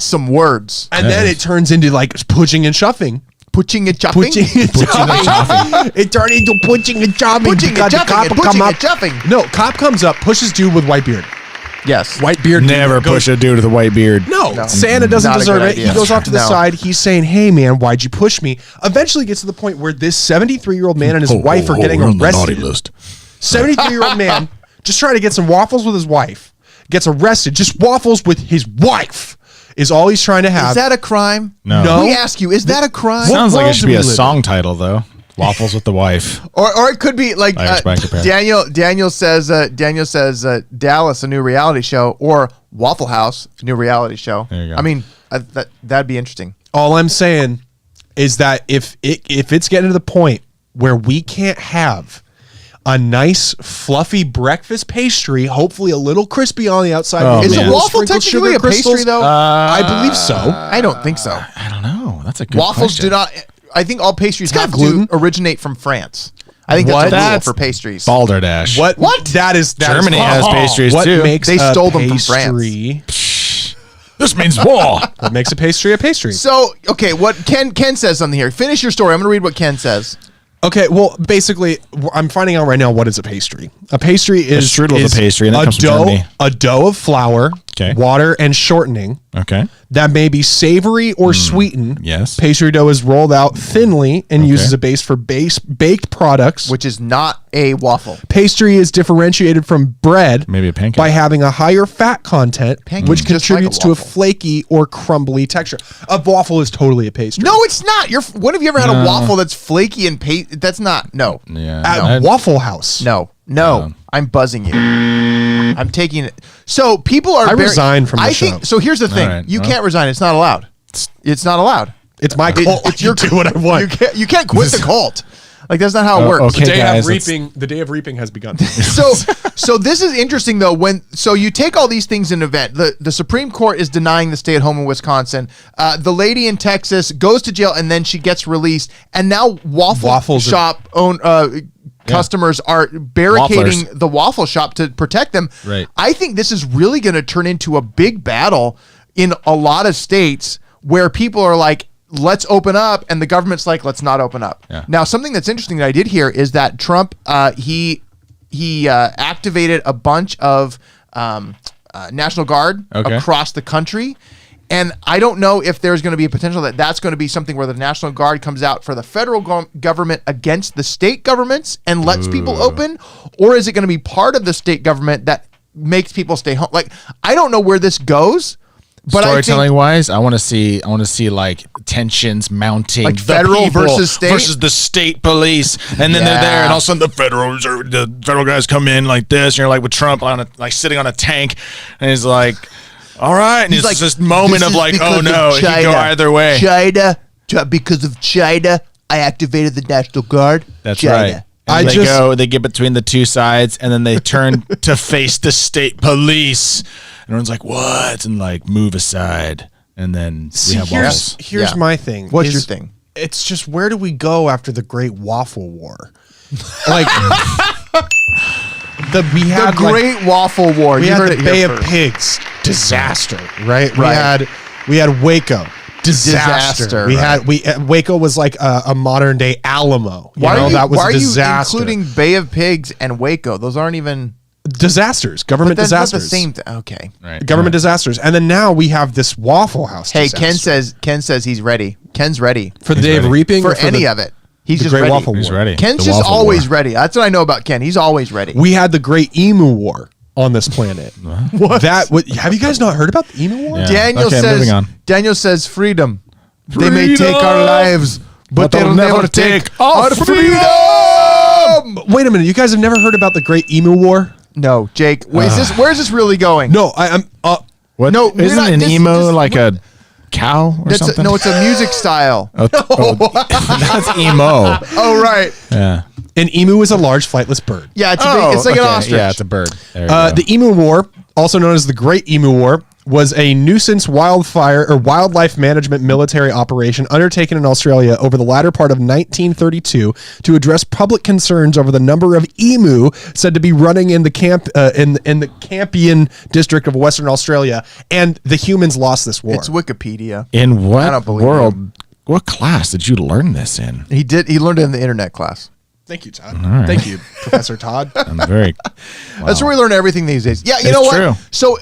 some words. And then it turns into like pushing and shoving. Pushing and chopping. Pushing and chopping. It turned into pushing and chopping. Pushing and Got the chopping cop and come pushing up. and chopping. No, cop comes up, pushes dude with white beard. Yes. White beard. dude Never goes- push a dude with a white beard. No, Santa doesn't Not a deserve good it. idea. He goes off to the No. side. He's saying, hey, man, why'd you push me? Eventually gets to the point where this 73-year-old man and his wife are getting arrested. 73-year-old man just trying to get some waffles with his wife. Gets arrested. Just waffles with his wife is all he's trying to have. Is that a crime? No. We ask you, is that a crime? Sounds like world it should do be we a live song title, though. Waffles with the wife. Or it could be like I expect a pair. Daniel says Dallas, a new reality show, or Waffle House, a new reality show. There you go. I mean, that'd be interesting. All I'm saying is that if it's getting to the point where we can't have a nice fluffy breakfast pastry, hopefully a little crispy on the outside. Oh, Is man. a waffle Sprinkled technically a crystals. pastry though? I believe so. I don't think so. I don't know. That's a good Waffles question. do not. I think all pastries got have gluten. to originate from France. I think that's What? a rule That's for pastries. Balderdash. What? That is Germany is- has pastries what too. Makes They a stole them from pastry, This means war. What makes a pastry a pastry? So, okay, what Ken says something here. Finish your story. I'm going to read what Ken says. Okay, well, basically, I'm finding out right now what is a pastry. A pastry is strudel is a pastry, and that comes from Germany. A dough of flour, Okay. water, and shortening Okay. that may be savory or sweetened. yes. Pastry dough is rolled out thinly and used as a base for baked products. Which is not a waffle. Pastry is differentiated from bread Maybe a pancake. by having a higher fat content, Pancake which is just like a contributes to a waffle. flaky or crumbly texture. A waffle is totally a pastry. No, it's not. When have you ever had a waffle that's flaky and that's not. No. Yeah. At Waffle House. No. No. I'm buzzing you. I'm taking it. So people are. I resign from the I show. think so. Here's the thing. All right, You well. can't resign. It's not allowed. It's not allowed. It's my cult. It's your do what I want. You can't quit the cult. Like that's not how it works. okay. The day guys, of let's- reaping. The day of reaping has begun. So this is interesting though. So you take all these things in event. The Supreme Court is denying the stay at home in Wisconsin. The lady in Texas goes to jail and then she gets released. And now Waffles shop customers are barricading the waffle shop to protect them. Right. I think this is really going to turn into a big battle in a lot of states where people are like, let's open up, and the government's like, let's not open up. Yeah. Now, something that's interesting that I did hear is that Trump, he activated a bunch of National Guard across the country. And I don't know if there's going to be a potential that that's going to be something where the National Guard comes out for the federal government against the state governments and lets people open, or is it going to be part of the state government that makes people stay home? Like, I don't know where this goes. But storytelling wise, I want to see like tensions mounting, Like the federal people versus state? versus the state police, and then they're there, and all of a sudden the federal guys come in like this, and you're like with Trump sitting on a tank, and he's like, all right, and it's like, this moment "This of is like, because oh of no, it could go either way. Because of China, I activated the National Guard. That's China. right. And they get between the two sides, and then they turn to face the state police. And everyone's like, what? And like, move aside. And then we have waffles. Here's Yeah. my thing. What's your thing? It's just, where do we go after the Great Waffle War? Like The Great Waffle War. We You had heard the it Bay here of first. Pigs disaster, right? Right. We had Waco disaster. Disaster, We right. had Waco was like a modern day Alamo. That was why a disaster. are you including Bay of Pigs and Waco? Those aren't even disasters, government that's disasters, not the same thing. Okay. Right. government disasters, and then now we have this Waffle House. Hey, disaster. Ken says he's ready. Ken's ready for the He's day of ready. reaping for or any the, of it. He's the just Great ready. Waffle He's War. ready. Ken's The just waffle always war. ready. That's what I know about Ken. He's always ready. We had the Great Emu War on this planet. What? Have you guys not heard about the Emu War? Yeah. Moving on. Daniel says freedom. They may take our lives, but they'll never take our freedom. Wait a minute, you guys have never heard about the Great Emu War? No, Jake. Wait, where's this really going? No, I'm. What? No, we're isn't not- an this- emo this- like a cow or something? No, it's a music style. That's emo. Oh, right. Yeah. An emu is a large flightless bird. Yeah, it's like an ostrich. Yeah, it's a bird. There you go. The Emu War, also known as the Great Emu War, was a nuisance wildlife management military operation undertaken in Australia over the latter part of 1932 to address public concerns over the number of emu said to be running in the Campion district of Western Australia, and the humans lost this war. It's Wikipedia. In I what don't believe world? What class did you learn this in? He learned it in the internet class. Thank you, Todd. right. Thank you, Professor Todd. I'm very. That's where we learn everything these days. Yeah, you It's know what? true. So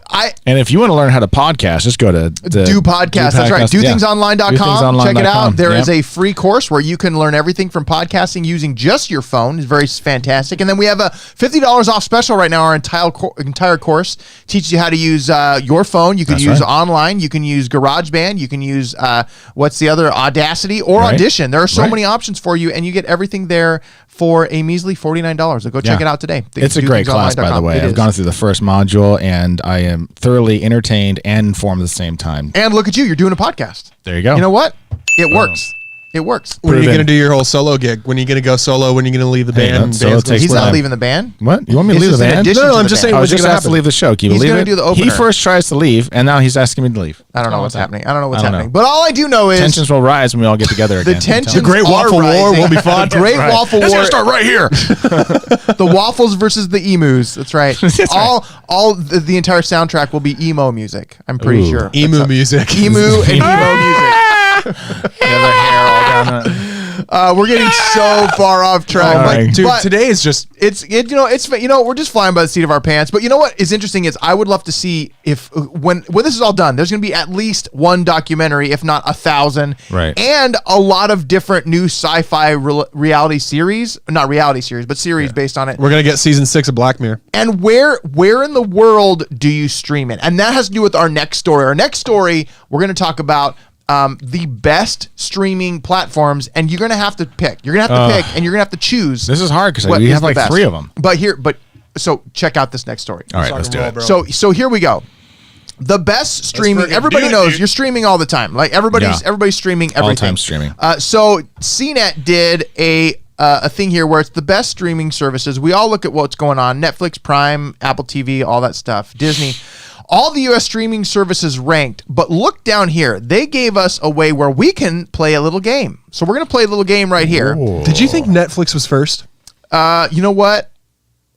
And if you want to learn how to podcast, just go to Do podcast. That's right. DoThingsOnline.com. Check it out. There is a free course where you can learn everything from podcasting using just your phone. It's very fantastic. And then we have a $50 off special right now. Our entire course teaches you how to use your phone. You can use online. You can use GarageBand. You can use what's the other, Audacity or Audition. There are so many options for you, and you get everything there for a measly $49. So go check it out today. It's a great class, by the way. I've gone through the first module, and I am thoroughly entertained and informed at the same time. And look at you. You're doing a podcast. There you go. You know what? It works. It works. When are you going to do your whole solo gig? When are you going to go solo? When are you going to leave the band? He's not leaving the band. What? You want me to leave the band? No, I'm just saying. I was just asked to leave the show. Keep He's going to do the opener. He first tries to leave, and now he's asking me to leave. I don't know what's happening. I don't know what's happening. But all I do know is tensions will rise when we all get together again. The tensions. The Great Waffle War will be fun. The Great Waffle War. It's gonna start right here. The waffles versus the emus. That's right. All the entire soundtrack will be emo music. I'm pretty sure. Emu music. Emu and emo music. Their hair all down the... We're getting so far off track, right. Dude. Today is just we're just flying by the seat of our pants. But you know what is interesting is I would love to see if when this is all done, there's going to be at least one documentary, if not 1,000, right, and a lot of different new sci-fi reality series, not reality series, but series based on it. We're gonna get season 6 of Black Mirror. And where in the world do you stream it? And that has to do with our next story. Our next story, we're going to talk about the best streaming platforms, and you're going to have to pick. You're going to have to pick, and you're going to have to choose. This is hard because we have like 3 of them. So check out this next story. All right, let's do it. So here we go. The best streaming. Everybody knows you're streaming all the time. Like everybody's streaming everything. All-time streaming. So CNET did a thing here where it's the best streaming services. We all look at what's going on: Netflix, Prime, Apple TV, all that stuff, Disney. All the U.S. streaming services ranked, but look down here. They gave us a way where we can play a little game. So we're going to play a little game right here. Ooh. Did you think Netflix was first? You know what?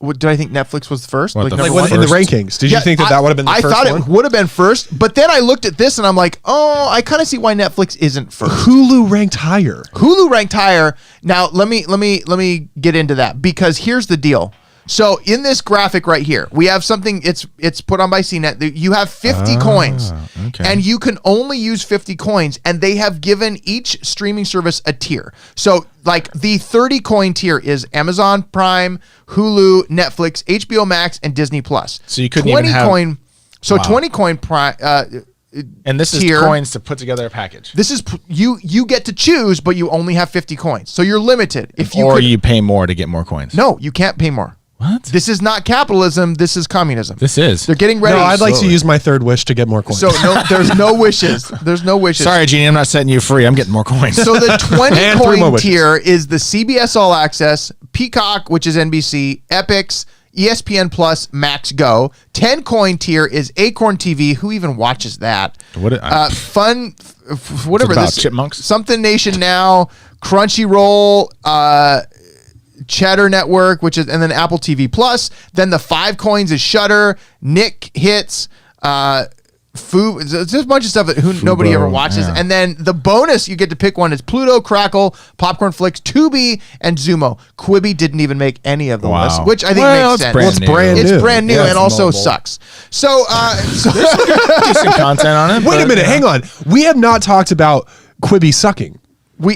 Did I think Netflix was first? What, like the number first? one? In the rankings. Did you think that would have been the first one? I thought it would have been first, but then I looked at this and I'm like, oh, I kind of see why Netflix isn't first. Hulu ranked higher. Hulu ranked higher. Now let me get into that, because here's the deal. So in this graphic right here, we have something. It's put on by CNET. You have 50 coins, and you can only use 50 coins. And they have given each streaming service a tier. So like the 30 coin tier is Amazon Prime, Hulu, Netflix, HBO Max, and Disney Plus. So you couldn't even have 20 coin Prime. And this is coins to put together a package. This is you get to choose, but you only have 50 coins. So you're limited. You pay more to get more coins. No, you can't pay more. What? This is not capitalism. This is communism. This is. They're getting ready. No, I'd like to use my third wish to get more coins. So there's no wishes. There's no wishes. Sorry, Jeannie, I'm not setting you free. I'm getting more coins. So the 20 coin tier is the CBS All Access, Peacock, which is NBC, Epix, ESPN Plus, Max Go. 10 coin tier is Acorn TV. Who even watches that? Fun, whatever. This Chipmunks. Something Nation Now, Crunchyroll, Cheddar Network, and then Apple TV Plus. Then the 5 coins is Shudder, Nick Hits, Food. It's just a bunch of stuff that nobody ever watches. Yeah. And then the bonus, you get to pick one, is Pluto, Crackle, Popcorn Flicks, Tubi, and Zumo. Quibi didn't even make any of the list, which I think makes sense. It's brand new and also mobile. Sucks. So there's decent content on it. Wait a minute, hang on. We have not talked about Quibi sucking.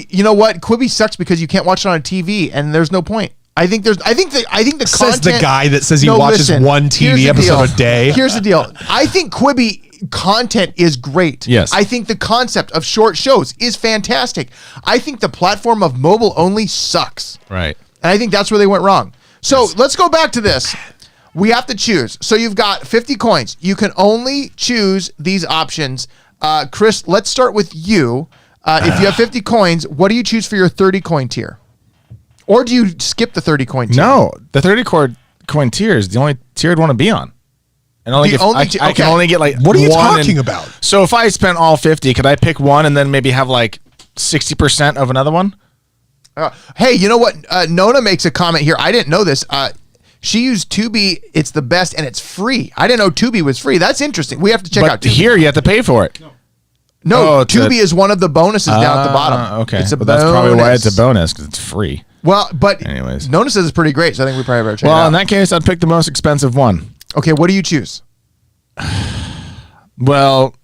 You know what? Quibi sucks because you can't watch it on a TV, and there's no point. I think the content. Says the guy that says he watches one TV episode a day. Here's the deal. I think Quibi content is great. Yes. I think the concept of short shows is fantastic. I think the platform of mobile only sucks. Right. And I think that's where they went wrong. So let's go back to this. We have to choose. So you've got 50 coins. You can only choose these options. Chris, let's start with you. If you have 50 coins, what do you choose for your 30 coin tier? Or do you skip the 30 coin tier? No, the 30 coin tier is the only tier I'd want to be on. And I can only get like what are you talking about? So if I spent all 50, could I pick one and then maybe have like 60% of another one? Hey, you know what? Nona makes a comment here. I didn't know this. She used Tubi. It's the best and it's free. I didn't know Tubi was free. That's interesting. We have to check out Tubi. Here you have to pay for it. No, Tubi is one of the bonuses down at the bottom. Okay. It's a Well, bonus. that's probably why it's a bonus, because it's free. Well, but anyways, Nona says it's pretty great, so I think we probably better check it out. Well, in that case, I'd pick the most expensive one. Okay, what do you choose? Well,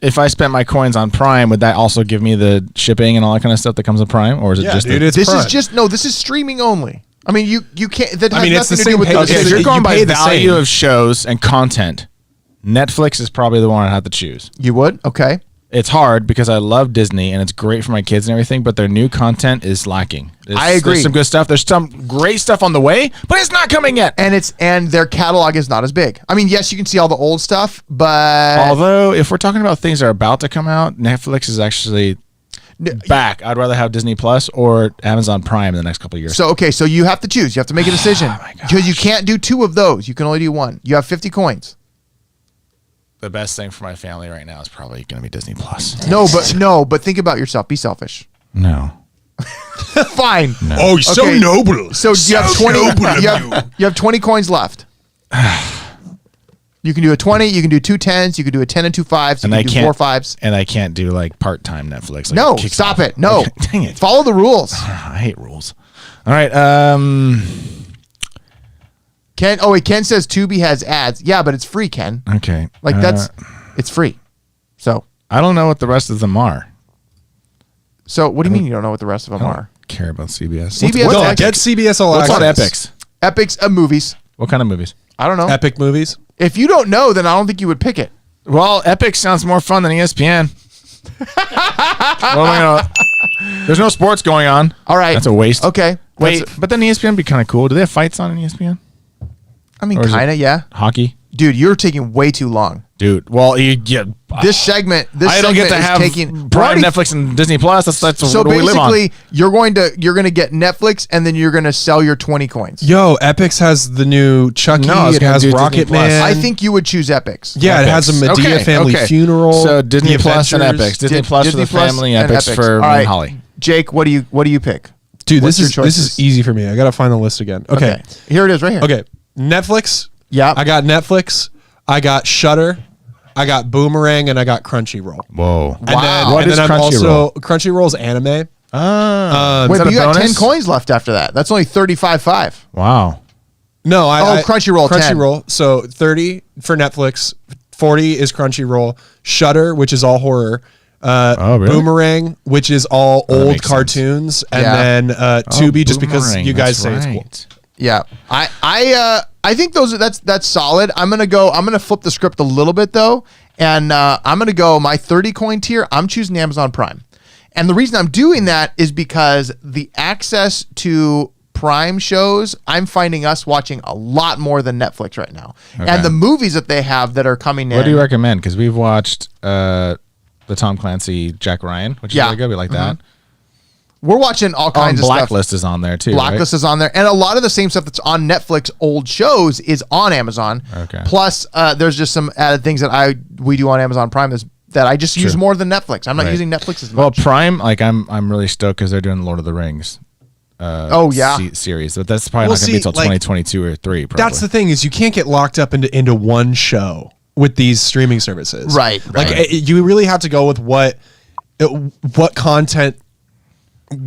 if I spent my coins on Prime, would that also give me the shipping and all that kind of stuff that comes with Prime, or is it just? Dude, this is just this is streaming only. I mean, you can't. That has it's nothing the to do same with page. those. Okay, if you're going by pay the value same. of shows and content, Netflix is probably the one I'd have to choose. You would? Okay. It's hard because I love Disney and it's great for my kids and everything, but their new content is lacking. I agree. There's some good stuff. There's some great stuff on the way, but it's not coming yet. And their catalog is not as big. I mean, yes, you can see all the old stuff, but Although, if we're talking about things that are about to come out, Netflix is actually back. I'd rather have Disney Plus or Amazon Prime in the next couple of years. So you have to choose. You have to make a decision because you can't do two of those. You can only do one. You have 50 coins. The best thing for my family right now is probably going to be Disney Plus. But think about yourself. Be selfish. No. Fine. No. Oh, so Okay. noble. So you have 20. You have 20 coins left. You can do a 20. You can do 2 10s. You can do a 10 and 2 5s. You can do 4 5s. And I can't do like part-time Netflix. Like No, it kicks stop off. it. No. Okay, dang it. Follow the rules. I hate rules. All right. Ken says Tubi has ads. Yeah, but it's free, Ken. Okay. Like it's free. So I don't know what the rest of them are. what do you mean you don't know what the rest of them I are? don't care about CBS. CBS No, All get Access. CBS All What's Access. called Epics? Epics of movies. What kind of movies? I don't know. Epic movies. If you don't know, then I don't think you would pick it. Well, Epic sounds more fun than ESPN. There's no sports going on. All right. That's a waste. Okay. Wait, but then ESPN would be kind of cool. Do they have fights on in ESPN? I mean, Or is it- kind of, yeah. Hockey? Dude, you're taking way too long. Dude, well, you get... This segment I don't get to is have taking Prime, Netflix, and Disney Plus. That's So what we live on. basically, you're going to get Netflix, and then you're going to sell your 20 coins. Yo, Epix has the new Chucky. No, I was it gonna has do Disney Rocket Plus. Man. I think you would choose Epics. Yeah, it has a Epics. Medea Okay, family okay. funeral. So Disney The Plus and Avengers. Epics. Disney Plus for the family, and Epics for All me right. and Holly. Jake, what do you pick? Dude, What's this your is choices? easy for me. I gotta find the list again. Okay. Here it is right here. Okay. Netflix. Yeah. I got Netflix. I got Shudder. I got Boomerang, and I got Crunchyroll. Whoa. And then, Wow. and What then is I'm also Crunchyroll? Crunchyroll's anime. Ah. Wait, is that but a you got 10 bonus? coins left after that. That's only 35.5. Wow. No, Crunchyroll 10. Crunchyroll. So 30 for Netflix, 40 is Crunchyroll. Shudder, which is all horror. Oh, really? Boomerang, which is all that old makes sense. cartoons, and Yeah. then Tubi, just because Boomerang, you guys that's say it's cool. right. Yeah. I think that's solid. I'm gonna flip the script a little bit though, and I'm gonna go my 30 coin tier. I'm choosing Amazon Prime, and the reason I'm doing that is because the access to Prime shows, I'm finding us watching a lot more than Netflix right now, Okay. and the movies that they have that are coming in. What do you recommend? Because we've watched the Tom Clancy Jack Ryan, which is Yeah. really good. We like that. We're watching all kinds of Blacklist stuff. is on there too. Blacklist is on there, and a lot of the same stuff that's on Netflix, old shows, is on Amazon. Okay. Plus, there's just some added things that we do on Amazon Prime that I just use True. more than Netflix. I'm not Right. using Netflix as Well, much. Prime, like I'm really stoked because they're doing Lord of the Rings. Series, but that's probably Well, not going to be see, until like, 2022 or 3. Probably. That's the thing, is you can't get locked up into one show with these streaming services. Right, Like right. you really have to go with what content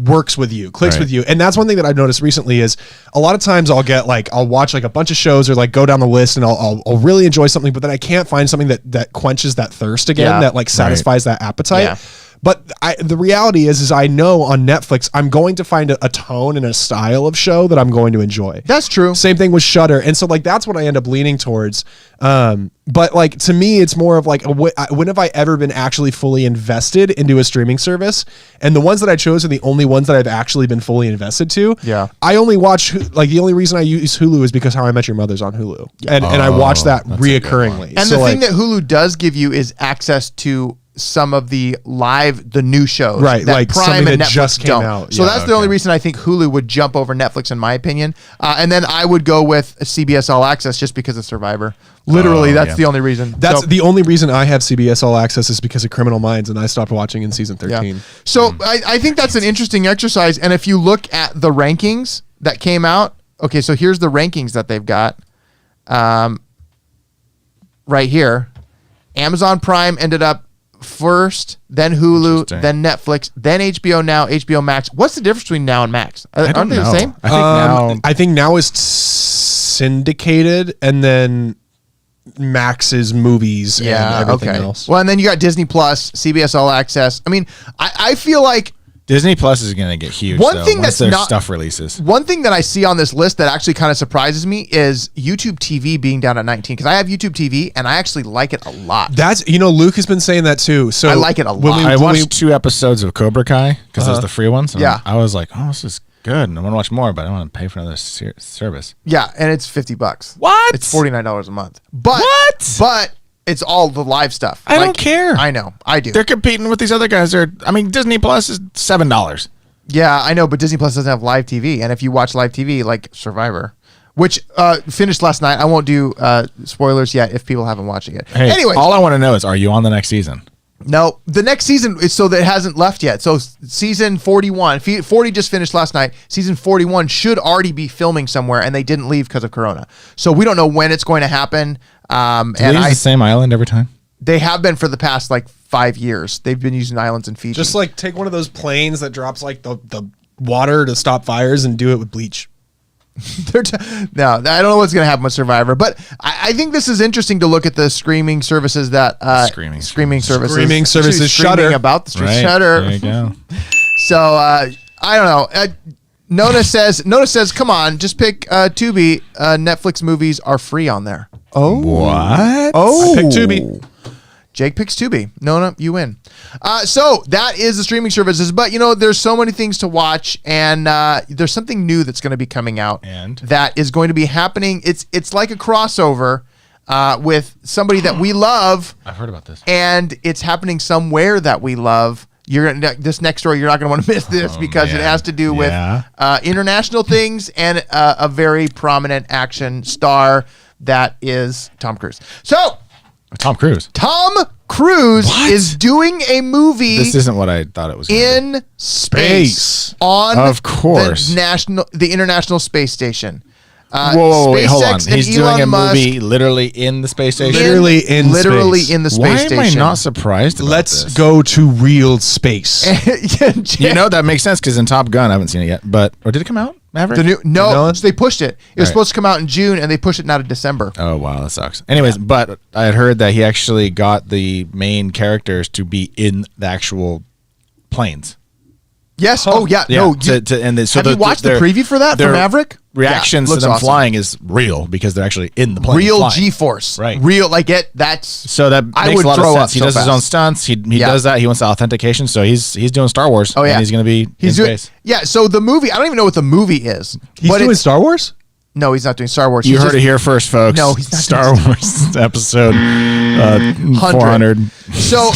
works with you, clicks Right. with you. And that's one thing that I've noticed recently is a lot of times I'll watch like a bunch of shows or like go down the list and I'll really enjoy something, but then I can't find something that quenches that thirst again, Yeah. that like satisfies that appetite. Yeah. But the reality is I know on Netflix, I'm going to find a tone and a style of show that I'm going to enjoy. That's true. Same thing with Shudder. And so like, that's what I end up leaning towards. But like, to me, it's more of like, when have I ever been actually fully invested into a streaming service? And the ones that I chose are the only ones that I've actually been fully invested to. Yeah. I only watch, like, the only reason I use Hulu is because How I Met Your Mother's on Hulu. And I watch that that's a good reoccurringly. And So, the like, thing that Hulu does give you is access to some of the new shows, Right, that like Prime something and that Netflix just came don't. out. So Yeah, that's the only reason I think Hulu would jump over Netflix, in my opinion. And then I would go with CBS All Access just because of Survivor. Literally, that's yeah. the only reason. That's So- the only reason I have CBS All Access is because of Criminal Minds, and I stopped watching in season 13. Yeah. So I think that's an interesting exercise. And if you look at the rankings that came out, okay, so here's the rankings that they've got right here. Amazon Prime ended up first, then Hulu, Interesting. then Netflix, then HBO Now, HBO Max. What's the difference between Now and Max? I don't Aren't they the know. same? I think now is syndicated, and then Max's movies and everything else. Well, and then you got Disney Plus, CBS All Access. I mean, I feel like Disney Plus is going to get huge. One though, thing once that's their not- stuff releases. one thing that I see on this list that actually kind of surprises me is YouTube TV being down at 19, because I have YouTube TV and I actually like it a lot. That's Luke has been saying that too. So I like it a when lot. I watched 2 episodes of Cobra Kai because those are the free ones. And Yeah. I was like, oh, this is good. And I want to watch more, but I don't want to pay for another service. Yeah, and it's $50. What? It's $49 a month. But What? But it's all the live stuff. I don't care. I know. I do. They're competing with these other guys. Disney Plus is $7. Yeah, I know, but Disney Plus doesn't have live TV. And if you watch live TV, like Survivor, which finished last night, I won't do spoilers yet if people haven't watched it yet. Hey, Anyway, all I want to know is, are you on the next season? no, the next season is so that it hasn't left yet. So season 41, 40 just finished last night. Season 41 should already be filming somewhere, and they didn't leave because of Corona. So we don't know when it's going to happen. Do And they use the same island every time? they have been for the past like 5 years. They've been using islands in Fiji. just like take one of those planes that drops like the water to stop fires and do it with bleach. No, I don't know what's going to happen with Survivor, but I think this is interesting to look at the streaming services that Streaming services Streaming services, streaming Shudder. about the Right. Shudder. There you go. So I don't know. Nona says, come on, just pick Tubi. Netflix movies are free on there. Oh, What? Oh, I picked Tubi. Jake picks Tubi. Nona, you win. So that is the streaming services. But, there's so many things to watch. And there's something new that's going to be coming out. And? that is going to be happening. It's like a crossover with somebody that we love. I've heard about this. And it's happening somewhere that we love. This next story, you're not going to want to miss this because it man. has to do with Yeah. international things and a very prominent action star that is Tom Cruise. So Tom Cruise. Tom Cruise What? is doing a movie This isn't what I thought it was. gonna be. in space on Of course. the International Space Station. Whoa, wait, hold on. SpaceX and He's doing Elon a Musk movie literally in the space station. Literally in literally space. in the space Why station. am I not surprised about Let's this? go to real space. You know, that makes sense because in Top Gun, I haven't seen it yet. But, or did it come out? Maverick? The new No. so they pushed it. It was Right. supposed to come out in June, and they pushed it now to December. Oh, wow, that sucks. Anyways, but I had heard that he actually got the main characters to be in the actual planes. Yes. Oh yeah. Yeah, No. so Have you watched the their- preview for that their for Maverick? Reactions Yeah, to looks them awesome. flying is real because they're actually in the plane. Real flying. G-force. Right. Real like it. That's So that I makes would a lot throw of up sense. He so does his fast. own stunts. He Yeah. does that. He wants authentication. So he's doing Star Wars. Oh yeah. And he's going to be he's in doing space. yeah. So the movie, I don't even know what the movie is. He's but doing it's- Star Wars? No, he's not doing Star Wars. You He's heard just- it here first, folks. No, he's not Star doing Wars episode 400. So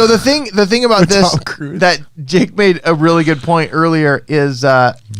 the thing about this Tom Cruise. that Jake made a really good point earlier is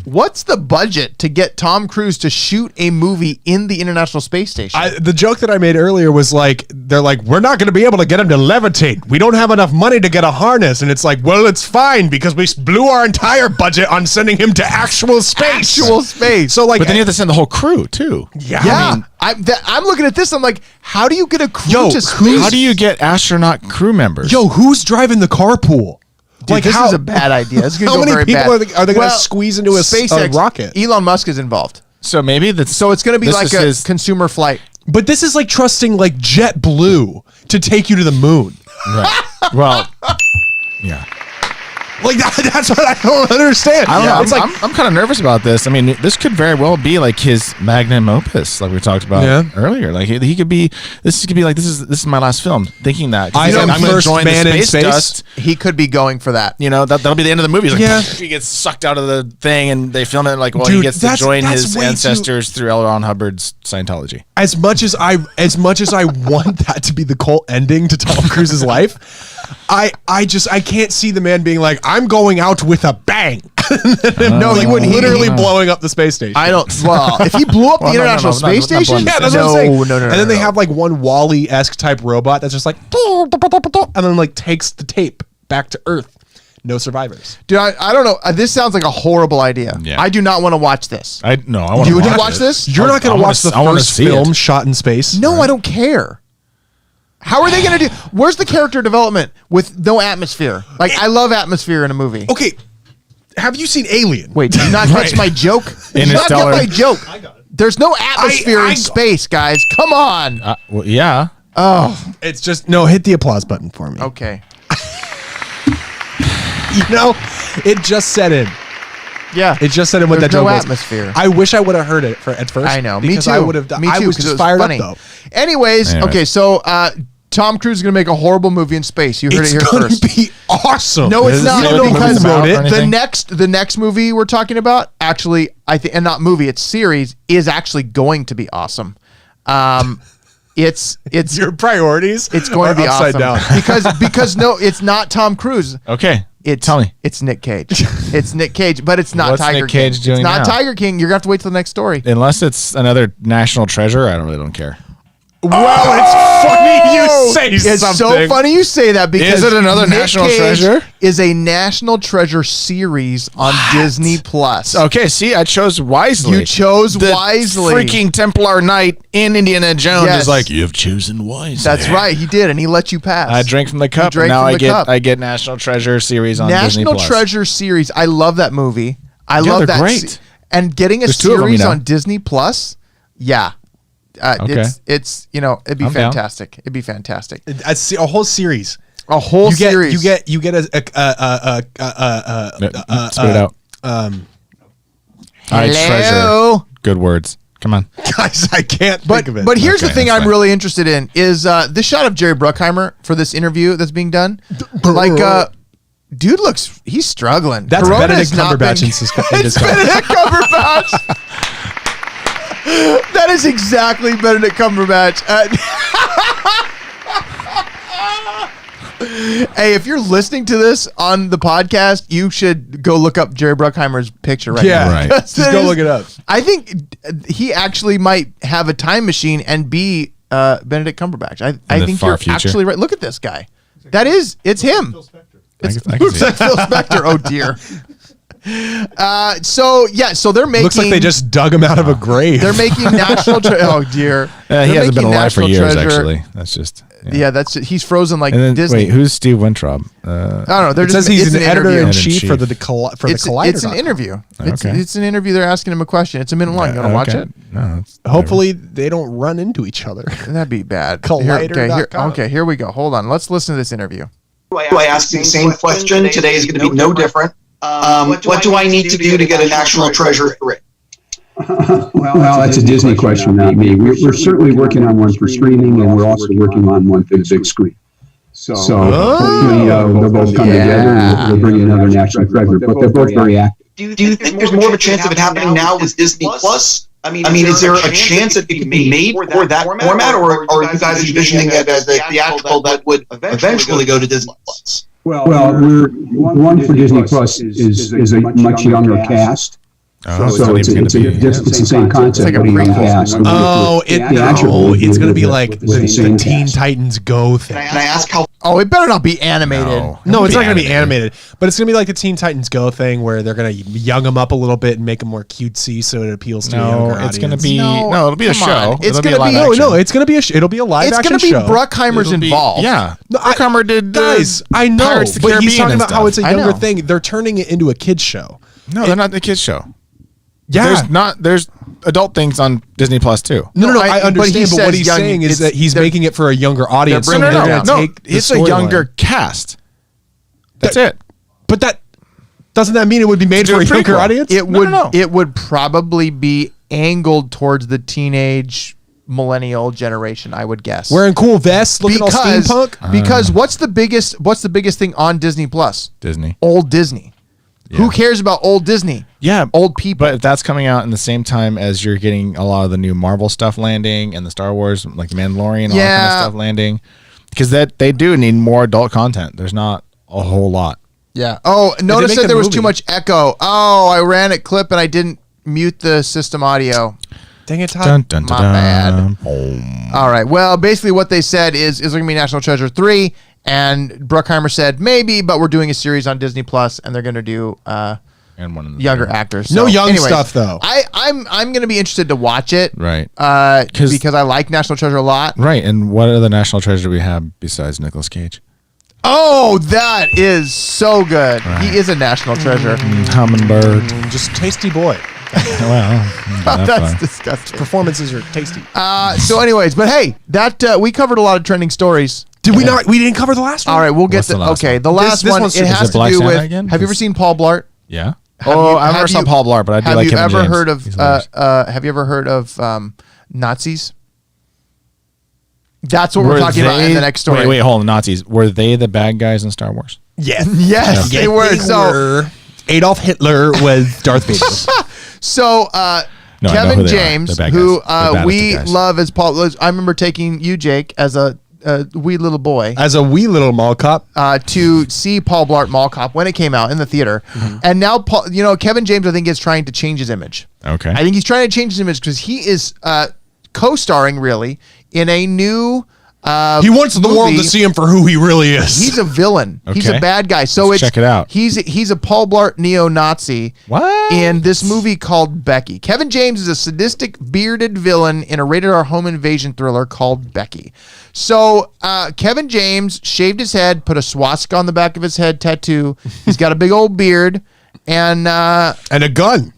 what's the budget to get Tom Cruise to shoot a movie in the International Space Station? The joke that I made earlier was like, they're like, we're not going to be able to get him to levitate. We don't have enough money to get a harness. And it's like, well, it's fine because we blew our entire budget on sending him to actual space. Actual space. So like, But then you have to send the whole crew, too. yeah. yeah, I mean, I'm looking at this. I'm like, how do you get a crew Yo, to who's- space? How do you get astronaut crew members? yo, who's driving the carpool? Dude, this is a bad idea. This is gonna How go many very people bad. are they going to squeeze into a SpaceX, rocket? Elon Musk is involved, So maybe that's so it's going to be this like is a his- consumer flight. But this is like trusting like JetBlue to take you to the moon. right. Well, yeah. Like that's what I don't understand. I don't know. It's like I'm kind of nervous about this. I mean, this could very well be like his magnum opus, like we talked about Yeah. earlier. Like he could be. This could be like this is my last film. Thinking that 'Cause I he's know, like, I'm going to first join man the in space, space. dust. He could be going for that. You know that'll be the end of the movie. He's like, Yeah. he gets sucked out of the thing, and they film it like, well, he Dude, gets to that's- join that's his way too- ancestors through L. Ron Hubbard's Scientology. as much as I want that to be the cult ending to Tom Cruise's life, I can't see the man being like, I'm going out with a bang. No, he wouldn't. Literally blowing up the space station. I don't. Well, if he blew up the Well, no, International not Space blowing Station, the Yeah, that's no, what I'm saying. no. And then they have like one Wall-E-esque type robot that's just like, and then like takes the tape back to Earth. No survivors. Dude, I don't know. This sounds like a horrible idea. Yeah. I do not want to watch this. I want You to would watch this? You're not going to watch the I wanna first see it. film shot in space. No, I don't care. How are they going to do? Where's the character development with no atmosphere? Like, I love atmosphere in a movie. Okay, have you seen Alien? Wait, did you not catch my joke? Did you not get my joke? I got it. There's no atmosphere in space, guys. Come on. Well, yeah. Oh, It's just hit the applause button for me. okay. It just set in. Yeah, It just set in what There's that joke no was. atmosphere. I wish I would have heard it at first. I know. Me because too. I would have. Me too. I was 'cause just it was fired funny. up though. Anyways, Anyway. okay. So Tom Cruise is going to make a horrible movie in space. You heard It's it here gonna first. be awesome. No, it's Does not it say what the because movie's about or anything? the next movie we're talking about actually, I think, and not movie, it's series, is actually going to be awesome. It's your priorities. it's going to be upside awesome down. because no, it's not Tom Cruise. Okay. Tell me. It's Nick Cage. It's Nick Cage, but it's not What's Tiger Nick Cage King. doing It's not now? Tiger King. You're gonna have to wait till the next story. Unless it's another national treasure, I don't care. Well, it's funny you say It's something. so funny you say that because Is it another Nick national Cage treasure? Is a national treasure series on Disney Plus. Okay, see, I chose wisely. You chose the wisely. Freaking Templar Knight in Indiana Jones Yes. is like, you've chosen wisely. That's right, he did, and he let you pass. I drank from the cup, drank and now from I the get cup. I get National Treasure series on Disney National Plus. Treasure series. I love that movie. I Yeah, love they're that. great. And getting a There's two of them, series you know. on Disney Plus, yeah. Okay. It's it'd be I'm down. fantastic. It'd be fantastic. A whole series. A whole You get series. you get a Spit it out. All right, treasure. Hello. Good words. Come on. guys. I can't think of it. But here's the Okay, thing that's I'm fine. really interested in is this shot of Jerry Bruckheimer for this interview that's being done. Like, dude he's struggling. That's Corona Benedict has not Cumberbatch been- in disguise. It's Benedict Cumberbatch. That is exactly Benedict Cumberbatch. Hey, if you're listening to this on the podcast, you should go look up Jerry Bruckheimer's picture right Yeah, now. right. Just go look it up. I think he actually might have a time machine and be Benedict Cumberbatch. I the think far you're future? actually right. Look at this guy. It's him. I can Looks see like it. Phil Spector. Oh dear. So they're making. Looks like they just dug him out of a grave. They're making national. Oh dear. He They're hasn't been making alive for National years, Treasure. actually. That's just. Yeah, he's frozen like And then, Disney. wait, who's Steve Wintrob? I don't know. They're It just says he's it's an editor in interview. chief for the Collider. It's an interview. Okay. It's an interview. They're asking him a question. It's a minute long. You want to watch it? No. It's Hopefully they don't run into each other. That'd be bad. Collider.com. Okay, here we go. Hold on. Let's listen to this interview. Do I ask the same question? Today is going to be no different. What do I need to do to get a National Treasure 3? Well, that's a Disney question, not me. We're certainly working on one for streaming, and we're also working on one for the big screen. So hopefully they'll both come together and we'll bring you another national treasure. But they're both very active. Do you think there's more of a chance of it happening now with Disney Plus? I mean, is there a chance that it could be made for that format, or are you guys envisioning it as a theatrical that would eventually go to Disney Plus? Well, one for Disney Plus is a much younger cast. Oh, So it's the same concept. It's like a but a young prequel. cast. Oh, it's going to be like the same Teen cast. Titans Go thing. Can I ask how Oh, it better not be animated. No, it's not going to be animated, but it's going to be like the Teen Titans Go thing where they're going to young them up a little bit and make them more cutesy so it appeals to a younger audience. it's going to be No, it'll be a come show. on. It's It'll gonna live be- action. No, it's going to be it'll be a live It's action going to be show. Bruckheimer's It'll be- involved. Yeah, No, Bruckheimer did Guys, I know, Pirates of the but he's Caribbean talking and about how it's a I younger know. thing. They're turning it into a kids show. No, they're not the kids show. Yeah. There's adult things on Disney Plus too. No, I- I but he understand, but what says he's young- saying is it's- that he's they're- making it for a younger audience. bringing it they're down. gonna No, take the it's a storyline. younger cast. That's it. But that doesn't that mean it would be made Do for a a younger prequel. audience? It No, would no. it would probably be angled towards the teenage millennial generation, I would guess. Wearing cool vests, looking all because steampunk. because what's the biggest thing on Disney Plus? Disney. Old Disney. Who cares about old Disney? Yeah, Old people. But if that's coming out in the same time as you're getting a lot of the new Marvel stuff landing and the Star Wars, like the Mandalorian, all that kind Yeah. of stuff landing, because that they do need more adult content. There's not a whole lot. Yeah. Oh, notice make that a there was movie. too much echo. Oh, I ran a clip and I didn't mute the system audio. Dang it, Todd. Dun, dun, My dun, bad. dun. Boom. All right. Well, basically what they said is there going to be National Treasure 3? And Bruckheimer said maybe, but we're doing a series on Disney Plus, and they're going to do and one in the younger theater. actors. No young anyways, stuff though. I'm going to be interested to watch it. Right. Because I like National Treasure a lot. Right. And what other National Treasure do we have besides Nicolas Cage? Oh, that is so good. Right. He is a national treasure. Hummingbird. Just tasty boy. Well, that's disgusting. Performances are tasty. So anyways, but hey, that we covered a lot of trending stories. Did we not? We didn't cover the last one? All right, we'll get What's the last okay. one? The last This one, one's- it is has it to Black do Santa with, again? have you ever seen Paul Blart? Yeah. Have I've never saw Paul Blart, but I do like Kevin James. Have you ever heard of Nazis? That's what we're talking about in the next story. Wait, hold on. Nazis. Were they the bad guys in Star Wars? Yes. Yes, they were. Adolf Hitler was Darth Vader. So No, I know Kevin who they are. James, They're bad who guys. They're baddest we of guys. love as Paul. I remember taking you, Jake, as a wee little boy As a wee little mall cop. to see Paul Blart Mall Cop when it came out in the theater. And now, Kevin James, I think, is trying to change his image. Okay. I think he's trying to change his image because he is co-starring, really, in a new He wants the world movie. to see him for who he really is. He's a villain. He's a Okay. bad guy. So Let's check it out. He's a Paul Blart neo-Nazi. What? In this movie called Becky. Kevin James is a sadistic bearded villain in a rated-R home invasion thriller called Becky. So Kevin James shaved his head, put a swastika on the back of his head tattoo. He's got a big old beard and a gun.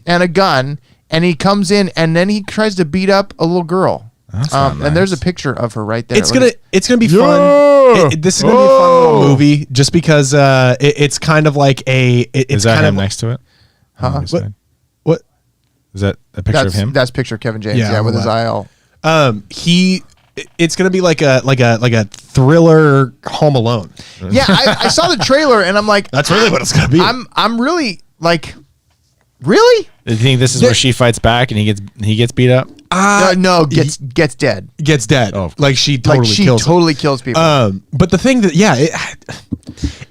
and he comes in and then he tries to beat up a little girl. That's not And there's a nice. picture of her right there. It's gonna be fun. This is gonna be a fun little movie, just because it's kind of like it's Is that kind him of next to it? On this What? side? what Is that a picture of him? That's a picture of Kevin James. Yeah, Yeah, with all his that. eye all. It's gonna be like a thriller Home Alone. Yeah, I saw the trailer and I'm like, That's really what it's gonna be. I'm really like, really? Do you think this is where she fights back and he gets beat up? No, gets dead. Gets dead. Oh. Like she totally Like she kills him. totally kills people. But the thing that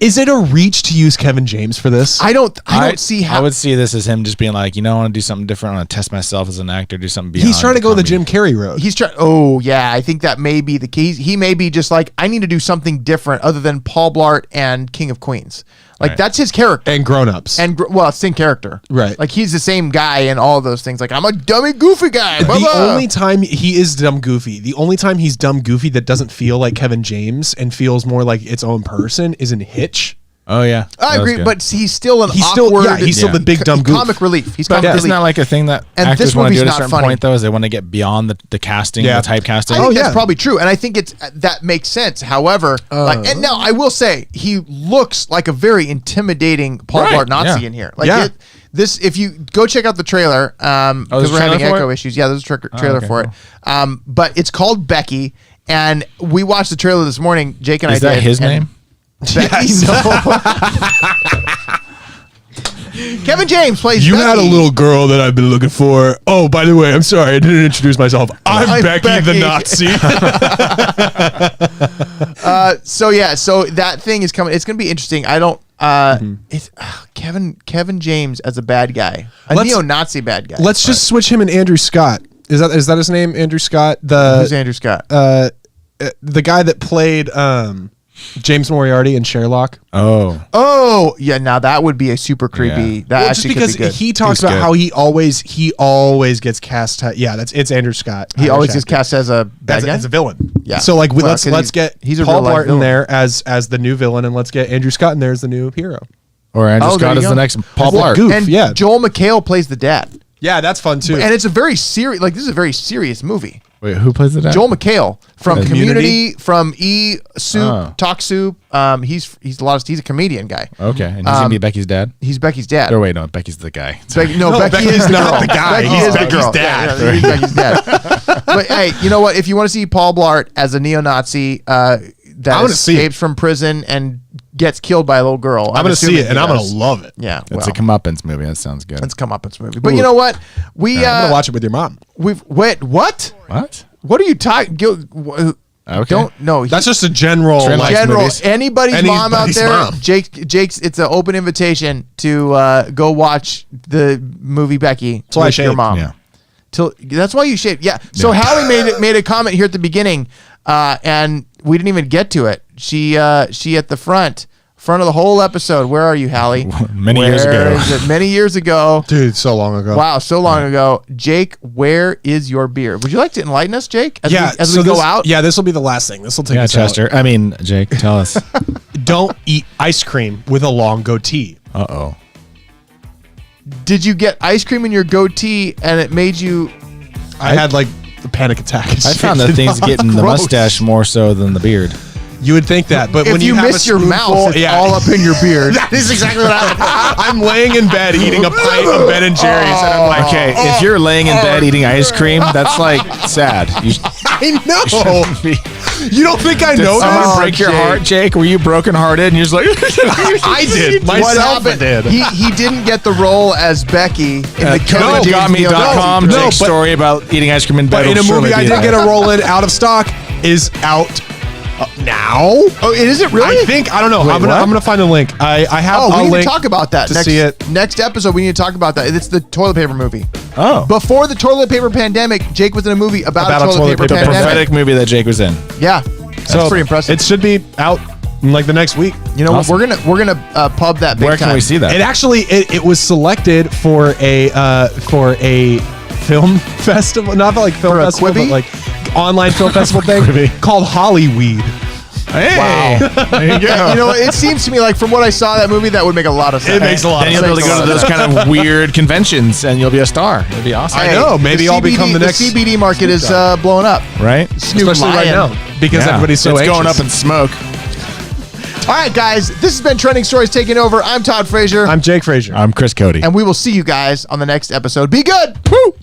is it a reach to use Kevin James for this? I don't see how. I would see this as him just being like, I want to do something different. I want to test myself as an actor, do something beyond. He's trying to go the comedy. Jim Carrey road. He's trying. Oh yeah, I think that may be the key. He may be just like, I need to do something different other than Paul Blart and King of Queens. Like Right. that's his character. And grown-ups. And same character. Right. Like he's the same guy in all those things. Like I'm a dummy goofy guy. Blah, the blah. only time he is dumb goofy, the only time he's dumb goofy that doesn't feel like Kevin James and feels more like its own person is in Hitch. Oh yeah, I That was agree, good. but he's still an He's awkward. still the big dumb goof. comic relief. He's But comic isn't relief. that like a thing that And actors this want to do movie's at a not certain funny. point though? Is they want to get beyond the casting, Yeah. the typecasting? I think yeah. that's probably true, and I think that makes sense. However, and now I will say he looks like a very intimidating Paul Right, Blart Nazi yeah. in here. Like Yeah. if you go check out the trailer, because there's a we're having trailer for echo it? issues. Yeah, there's a trailer okay, for it. But it's called Becky, and we watched the trailer this morning. Jake and Is I that did. his and name? Becky, no. Kevin James plays. You Becky. had a little girl that I've been looking for. Oh, by the way, I'm sorry, I didn't introduce myself. I'm Becky the Nazi. So that thing is coming. It's going to be interesting. I don't. It's Kevin James as a bad guy, a Let's- neo-Nazi bad guy. Let's just switch him and Andrew Scott. Is that his name? Andrew Scott, Who's Andrew Scott? the guy that played James Moriarty in Sherlock. Oh yeah. Now that would be a super creepy. Yeah. That Well, just actually because could be good. he talks He's about good. how he always gets cast. It's Andrew Scott. he Irish always gets actor. cast as a bad guy. as a villain. Yeah. So like Well, let's 'cause get he's a Paul real-life Blart in villain. there as the new villain, and let's get Andrew Scott in there as the new hero. Or Andrew Oh, there Scott you is go. the next Paul As the Blart. goof. And yeah. Joel McHale plays the dad. Yeah, that's fun too. And it's a very serious. Like this is a very serious movie. Wait, who plays the dad? Joel McHale from Community? Community, from Soup, Oh. Talk Soup. He's a comedian guy. Okay, and he's gonna be Becky's dad. He's Becky's dad. Or wait, no, Becky's the guy. Becky Becky's is the not girl. the guy. Becky He's is the Becky's girl. dad. Yeah, he's Becky's dad. But hey, you know what? If you want to see Paul Blart as a neo-Nazi I'm that gonna see escapes from prison and gets killed by a little girl, I'm gonna see assuming it, and he I'm gonna does. love it. Yeah, It's a comeuppance movie. That sounds good. let's come up with this movie. But you know what? I'm gonna watch it with your mom. What? What? What are you talking? Okay. Don't no. That's just a general Trend like, likes general. movies. Anybody's mom out Anybody's there, mom. Jake's. It's an open invitation to go watch the movie Becky why I with your shaved. mom. Yeah. That's why you shaved. Yeah. So Hallie made a comment here at the beginning, and we didn't even get to it. She at the front front of the whole episode. Where are you, Hallie? Many years ago. Is it? Many years ago. Dude, so long ago. Wow, so long ago. Jake, where is your beer? Would you like to enlighten us, Jake? As we go out? Yeah, this will be the last thing. This will take us Chester. I mean, Jake, tell us. Don't eat ice cream with a long goatee. Uh-oh. Did you get ice cream in your goatee and it made you... I had like a panic attack. I found that things get in the Gross. mustache more so than the beard. You would think that, but if when you have miss a your spoonful- mouth, it's all up in your beard. That is exactly what happened. I'm laying in bed eating a pint of Ben and Jerry's, and I'm like, Okay, if you're laying in bed eating ice cream, that's like sad. I know. You don't think I Did know someone this? break your Jake. heart, Jake? Were you brokenhearted and you're just like, I did. What Myself I happened? did. He didn't get the role as Becky in the Kevin James COVIDGotMe.com, Neal Jake's but- story about eating ice cream in bed. But in a will movie surely I be did there. get a roll in out of stock is out now. Oh, is it really? I think I don't know. Wait, I'm what? gonna find a link. I have Oh, a we need link to talk about that to next, see it. next episode. We need to talk about that. It's the toilet paper movie. Oh. Before the toilet paper pandemic, Jake was in a movie about a toilet paper the pandemic. prophetic movie that Jake was in. Yeah, that's pretty impressive. It should be out in like the next week. You know Awesome. what? We're gonna pub that big Where time. can we see that? It actually it was selected for a film festival, not like film For a festival, Quibi? but like online film festival thing Quibi. called Hollyweed. Hey, Wow. there you go. You know, it seems to me like from what I saw that movie, that would make a lot of sense. It makes a lot Then of you'll be able to sense. go to those kind of weird conventions and you'll be a star. It'll be awesome. I know. Maybe the I'll become the next CBD market is blowing up. Right? Snoop especially right Lion. now because Yeah. everybody's so it's anxious. going up in smoke. All right, guys, this has been Trending Stories taking over. I'm Todd Frazier, I'm Jake Frazier. I'm Chris Cody. and we will see you guys on the next episode. Be good. Woo!